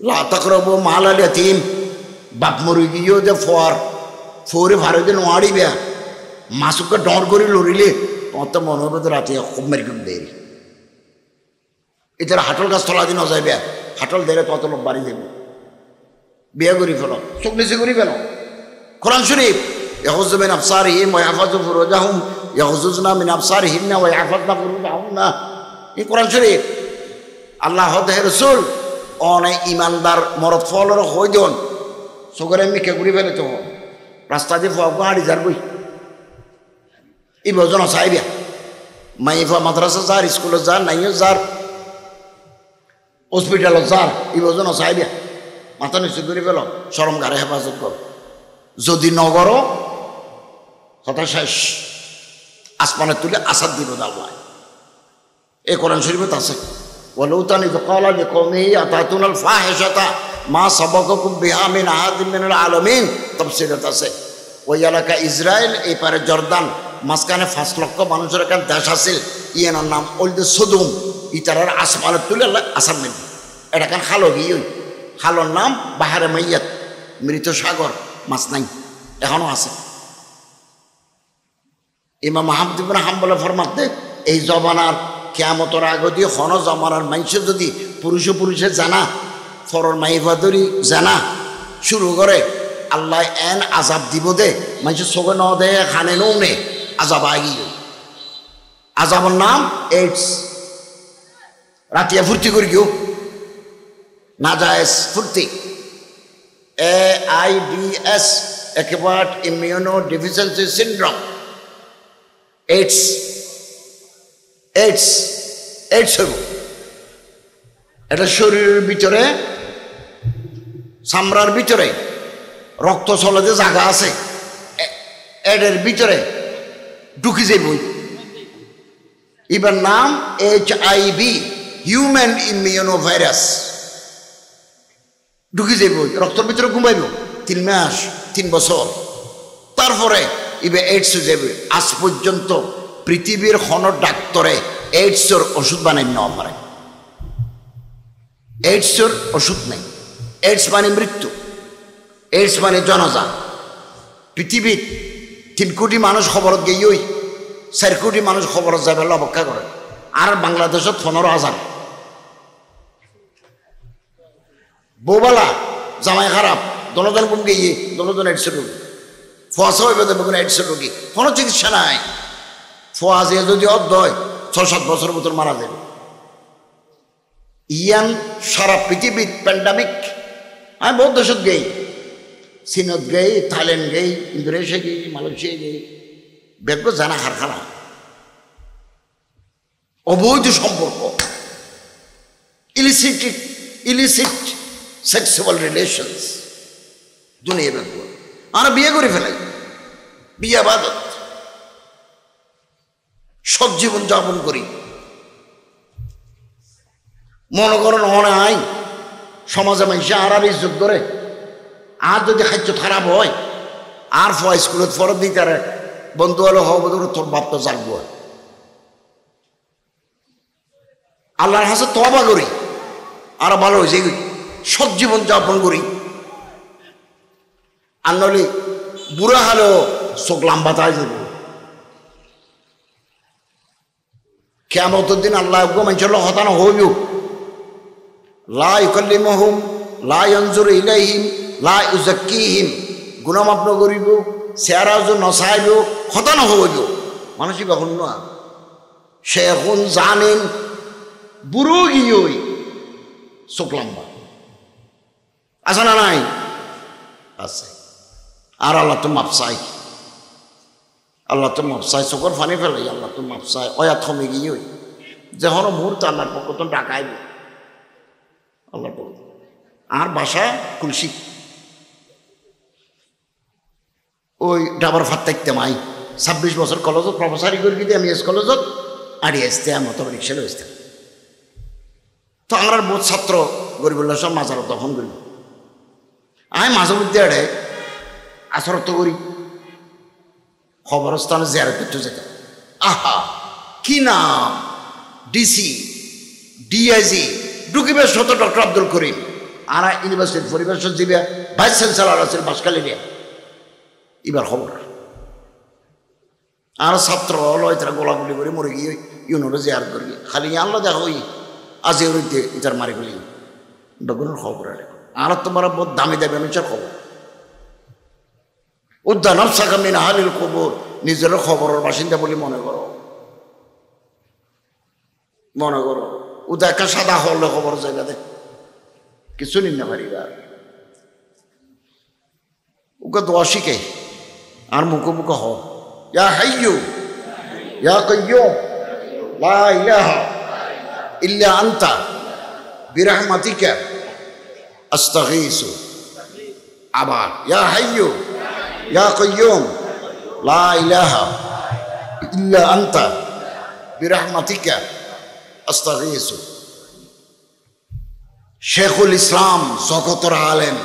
লা তাকরাবু মাল আল ইয়াতীম বাপ মরি গিয়েও যে ফোরে ভারতে নোয়াড়িবিয়া মাসুকে ডর করে লড়িলে তোমার তো মনে হবে তো রাতে খুব মেরি খুব দেরি এটার হাটল গাছ তলা দিন যাইবে হাটল দেরে তত লোক বাড়ি দেব বিয়ে করি ফেলো চোখ নিচে করি ফেলো কোরআন শরীফ ইয়াহুযু মিন আবসারিহিম ওয়া ইয়াহফাযু ফুরুজাহুম ইয়াহুযুনা মিন আবসারিহিন্না ওয়া ইয়াহফাযনা ফুরুজাহুন্না এই কোরআন শরীফ আল্লাহ হদে রাসূল অনে ইমানদার মরদ ফলর হই দিন চোখের মিকে ঘুরি ফেলে তো রাস্তা দিয়ে গাড়ি যার বই এই বজন চাইবিয়া মাইফা মাদ্রাসা যার স্কুলে যার নাইও যার হসপিটালত যার এই বজন চাইবিয়া মাথা নিচু করে ফেল সরম গাড়ি হেফাজত কর যদি নগর কথা শেষ আসমানে তুলে আসাদ দিব আল্লাহ এই কোরআন শরীফত আছে ওয়ালাউতানি ক্বালা লিকওমিহি আতাতুনাল ফাহিশাতা মা সাবাকাকুম বিহা মিন আহাদিন মিনাল আলামিন তাফসীরত আছে ওই এলাকা ইসরায়েল এই পারে জর্দান মাঝখানে 5 লক্ষ মানুষের একটা দেশ আছে ইয়ানোর নাম ওলদে সদুম ইতারার আসমানে তুলে আসাদ নেই এটা কান খালো গিয়ে খালোর নাম বাহারে মাইয়াত মৃত সাগর মাছ নাই এখনো আছে ইমাম আহমদ ইবনে হাম্বল ফরমাতে এই জমানার কিয়ামতের আগে দিয়ে খন জমানার মানুষ যদি পুরুষে জানা ফরর মাইফাদরি জানা শুরু করে আল্লাহ এন আজাব দিব দে মানুষ চোখে ন দে খানে নো নে আজাব আগিয়ে আজাবের নাম এইডস রাতিয়া ফুর্তি করি কেউ না যায় ফুর্তি AIDS acquired immuno deficiency syndrome AIDS হইব এটা শরীরের ভিতরে চামড়ার ভিতরে রক্ত চলাতে জায়গা আছে এর ভিতরে ঢুকি যাইব এবার নাম HIV হিউম্যান ইমিউনো ভাইরাস ঢুকি যাইব রক্তের ভিতরে ঘুমাইব 3 মাস 3 বছর তারপরে এবার এইডস হয়ে যাবে আজ পর্যন্ত পৃথিবীর কোনো ডাক্তারে এইডসের ওষুধ বানাই নেওয়া পারে এইডসের ওষুধ নেই এইডস মানে মৃত্যু এইডস মানে জনজা পৃথিবীর 3 কোটি মানুষ খবরত গিয়েই 4 কোটি মানুষ খবরত যাবে অপেক্ষা করে আর বাংলাদেশত 15,000 বৌবালা জামাই খারাপ দনজন কম গিয়ে দনজন এইডসের রোগী ফসা হইবে দেবে কোনো এইডসের রোগী কোনো চিকিৎসা নাই ফোয়া যে যদি অর্ধ হয় 6-7 বছর ভিতর মারা যাবে ইয়ান সারা পৃথিবীর প্যান্ডামিক আমি বহুত দেশত গেই, চীনত গেই, থাইল্যান্ড গেই, ইন্দোনেশিয়া গেই, মালয়েশিয়া গেই, বেগ জানা কারখানা অবৈধ সম্পর্ক, ইলিসিট সেক্সুয়াল রিলেশনস দুনিয়া বেগ আমরা বিয়ে করে ফেলাই, বিয়ে আবাদত, সব জীবন যাপন করি। মনে করেন অনে আই সমাজে মানুষে আর ইজ্জত করে, আর যদি খাদ্য খারাপ হয় আর স্কুলত ফরত দিতে আর বন্ধু হলো হব তোর বাপ তো জানবো। আল্লাহর হাসে তওবা করি আর ভালো হয়েছে সব জীবন যাপন করি। আর নইলে বুড়া হলেও চোখ লম্বা তাই যাব। কিয়ামতের দিন আল্লাহ মানুষের হতানো হইব, লা ইউকাল্লিমুহুম লা ইয়ানজুরু ইলাইহিম লা ইউযাক্কিহিম, গুনাহ মাফ করিব, চেহারা নচাইব, হতানো হইব। মানুষই কখন না সে এখন জানেন বুড়ো গিয়ে চোখ লম্বা আছে না নাই? আছে। আর আল্লাহ তো মাপ চাই, আল্লাহ তো মাপ চাই, চোখের ফানি ফেলাই আল্লাহ তো মাপ চাই। অয়া থমে গিয়ে যখন মুহূর্তে আল্লাহর পক্ষ তো ডাকাইব আল্লাহর পক্ষ। আর বাসা কুলসি ওই ডাবার ফাত থাকতাম আই 26 বছর কলেজত প্রফেসারি করে দিতে আমি এস কলেজত আড়ি আসতে মতো রিক্সা আসতাম। তো আমার বহুত ছাত্র গরিবুল্লাহ সব মাজারত ফোন করি, আমি মাঝে মধ্যে আড়ে আসরত করি, খবরস্থানে জিয়ারত করতে যেতাম। আহা কি নাম, ডিসি ডিআইজি ডুকিবের শত ডক্টর আব্দুল করিম, আর ইউনিভার্সিটির পরিবেশ সচিবে ভাইস চ্যান্সেলর আছেন বাসকালিয়া। এবার খবর আর ছাত্র লয় তারা গোলাগুলি করে মরে গিয়ে ইউনিভার্সিটি জিয়ারত করি, খালি আল্লাহ দেখো আজি ওইতে ইটার মারি গলি ডগুনের খবর আর তোমার বহুত দামি দামি মানুষের খবর। উদ্যান সাকামিন হালিল খবর, নিজের খবরের বাসিন্দা বলে মনে করো, মনে করো উদা একটা সাদা হলে খবর জায়গা দেখ কিছু নিন না পারিবার ওকে দোয়া শিখে আর মুখোমুখি হও। ইয়া হাইয়ু ইয়া কাইয়ুম লা ইলাহা ইল্লা আনতা বিরহমাতিকা আস্তাগীসু। আবার ইয়া হাইয়ু ইয়া কাইয়ুম লা ইলাহা ইল্লা আনতা বিরহমাতিকা আস্তাগীসু। শেখুল ইসলাম জগতের আলেম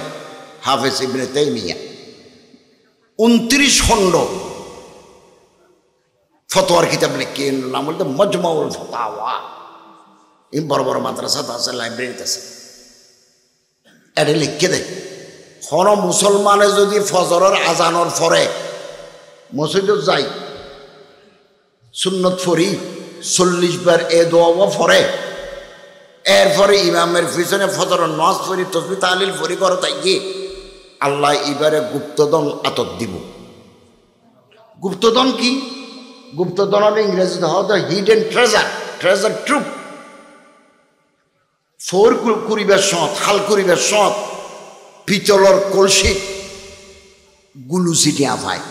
হাফেজ ইবনে তাইমিয়া 29 খণ্ড ফতোয়ার কিতাব লিখে নাম বলতে মজমাউল ফাতাওয়া। এই বড় বড় মাদ্রাসাতে আছে, লাইব্রেরিতে আছে, এটা লিখে দেয়। কোন মুসলমানে যদি ফজরের আজানোর পরে মসজিদত যাই সুন্নত ফরি 40 বার এ দোয়া ফরে, এরপরে ইমামের পিছনে ফজরের নামাজ ফরি তসবিহ তাহলিল ফরি করো, তাই গিয়ে আল্লাহ এবারে গুপ্তধন আতত দিব। গুপ্তধন কি? গুপ্তধন হবে ইংরেজিতে হওয়া হিডেন ট্রেজার, ট্রেজার ট্রুপ। 4 কুড়িবার সৎ হাল করিবার সৎ পিতলর কলসি গুলু সিটিয়া পায়,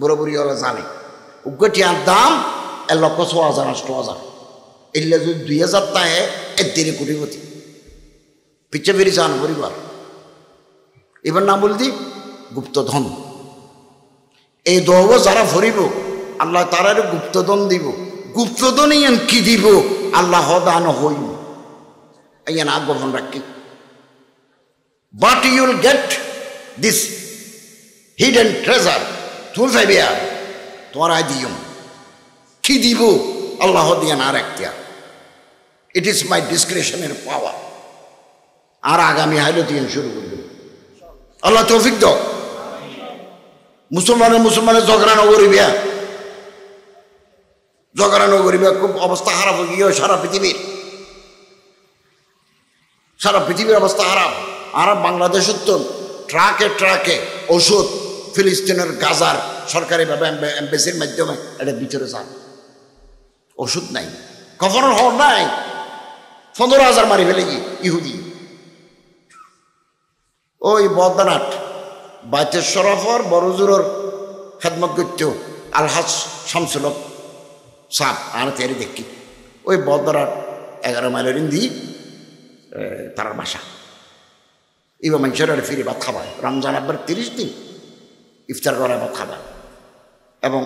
বড় বুড়ি ওরা জানে উগটিয়ার দাম 1,06,000 8,000, এলে যদি 2,000 টায় 1.5 কোটিপতি পিছিয়ে ফিরে যান পরিবার। এবার নাম বলতি গুপ্তধন। এই দোয়া যারা ভরিব আল্লাহ তারা গুপ্তধন দিব। গুপ্তধন ইয়ান কি দিব? আল্লাহ দান হইব ইয়ান আগমন রাখি। But you will get this hidden treasure তুই ভাইবিয়া তোমার আই দিয়ম কি দিব আল্লাহ দিয়ান আর একটা। ইট ইজ মাই ডিসক্রিপশনের পাওয়ার। আর আগামী হাইলো দিন শুরু করব আল্লাহ তৌফিক দাও। মুসলমানের ঝগড়া নগরিবিয়া, ঝগড়া নগরিবিয়া খুব অবস্থা খারাপ হয়ে গিয়ে সারা পৃথিবীর অবস্থা খারাপ। আর বাংলাদেশের তো ট্রাকে ট্রাকে ওষুধ ফিলিস্তিনের গাজার সরকারিভাবে এমবেসির মাধ্যমে এটা ভিতরে যান, ওষুধ নাই, কফনের হল নাই, 15,000 মারি ফেলে গিয়ে ইহুদি। ওই বদনাট বাইতের শরফর বড়জুরর খেদমত করত আলহাজ শামসুল হক সাপ আর তেরি দেখি ওই বদনাট 11 মাইলের ইন্দি তার বাসা। এবার মানুষের ফিরে ভাত খাবায় রমজান আব্বার 30 দিন ইফতার করায় ভাত খাবায় এবং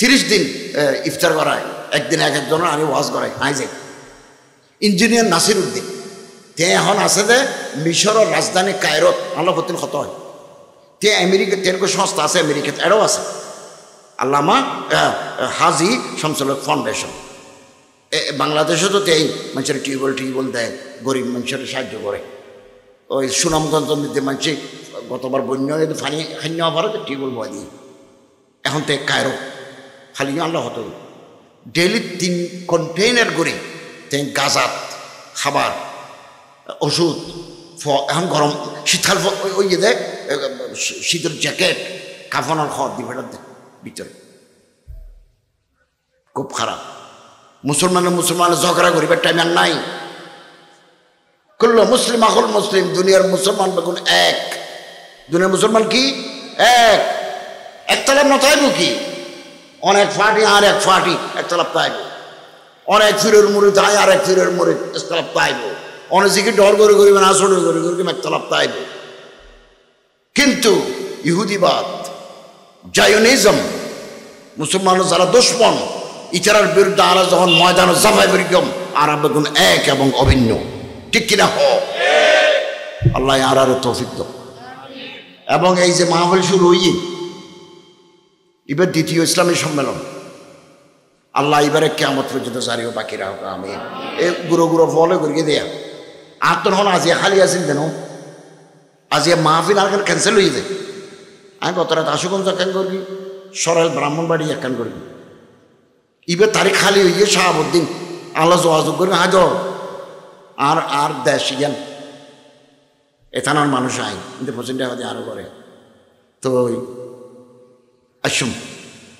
30 দিন ইফতার করায় একদিন এক একজনের আমি ওয়াজ করাই হাই যাই। ইঞ্জিনিয়ার নাসির উদ্দিন তে এখন আছে যে মিশরের রাজধানী কায়রোত আল্লাহ প্রতিদিন কত হয় তে আমেরিকা তেরকো সংস্থা আছে আমেরিকাতে এটাও আছে আল্লামা হাজি শামসুল হক ফাউন্ডেশন। বাংলাদেশে তো তেই মানুষের টিউবওয়েল দেয় গরিব মানুষের সাহায্য করে। ওই সুনামগঞ্জ দিতে মানুষ গতবার বন্যা পানি খান্য পারে তো টিউবওয়েল বয় দিয়ে এখন তো কায়রো খালি আল্লাহ হতো ডেইলি 3 কন্টেইনার করে তেই গাজাত খাবার ওষুধ এখন গরম শীতকাল ওই দেয় শীতের জ্যাকেট কাফনের খড় দিবে ভিতরে খুব খারাপ। মুসলমানের ঝগড়া করিবার টাইম আর নাই। কুল্লু মুসলিম আকুল মুসলিম দুনিয়ার মুসলমান বেগুন এক। দুনিয়ার মুসলমান কি এক। একতলাপ না তাইব কি অনেক ফাটি আর এক ফাটি একতলাপ তাইব। অনেক ফিরের মুড়ি তাই আর এক ফিরের মুড়ি একতলাপ তাইব। অনেকে ডর করে করিবে না ছোট করে করিবে একতলাপ তাইব। কিন্তু ইহুদিবাদ জায়নিজম মুসলমানের যারা দুশ্মন ইতারার বিরুদ্ধে আরা যখন ময়দান জাফাই বেরিকম আর বেগুন এক এবং অভিন্ন ঠিক কিনা হ আল্লাহ আর তৌফিক দাও। এবং এই যে মাহফিল শুরু হইয়ে এবার দ্বিতীয় ইসলামী সম্মেলন আল্লাহ এবারে কিয়ামত পর্যন্ত জারিও বাকি রাখো আমি এই গুঁড়ো গুঁড়ো ফলে করিয়ে দেয়া আর তো হন আজি খালি আসিল কেন আজি মাহফিল আর ক্যান্সেল হয়ে যায়। আমি গত রাত আশুগঞ্জ একখান করবি সরাইল ব্রাহ্মণবাড়ি একখান করবি ইবে তারিখ খালি হইয়ে শাহাবুদ্দিন আল্লাহ যোগাযোগ করবি হাজ আর আর দেশ ইয়ান এথানার মানুষ আইন কিন্তু পছন্দ হতে আরো করে তো আসুন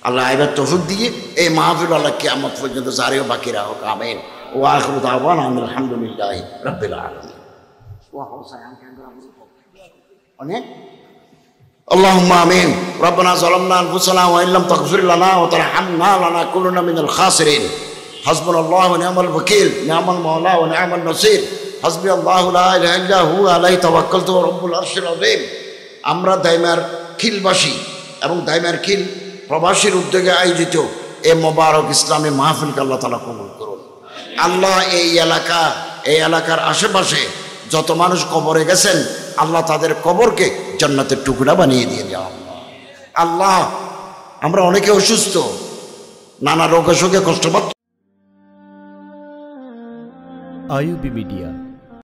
আল্লাহ এবার তৌফিক দিয়ে এই মাহফিল আল্লাহ কিয়ামত পর্যন্ত জারিও বাকি রাখো আমিন। ওয়া আখিরু দাওয়ানা আলহামদুলিল্লাহি রাব্বিল আলামিন। অনেক اللهم آمين. ربنا ظلمنا أنفسنا وإن لم تغفر لنا وترحمنا لنكونن من الخاسرين. حسبنا الله ونعم الوكيل نعم المولى ونعم النصير حسبي الله لا إله إلا هو عليه توكلت ورب العرش العظيم. আমরা দাইমার খিলবাসী এবং দাইমার খিল প্রবাসীর উদ্যোগে আয়োজিত এই মোবারক ইসলামী মাহফিলকে আল্লাহ তাআলা কবুল করুন। আল্লাহ এই এলাকার আশেপাশে যত মানুষ কবরে গেছেন আল্লাহ তাদের কবরকে জান্নাতের টুকরা বানিয়ে দিয়ে দেওয়া। আল্লাহ আমরা অনেকে অসুস্থ নানা রোগে শোকে কষ্ট পাচ্ছি। IUB media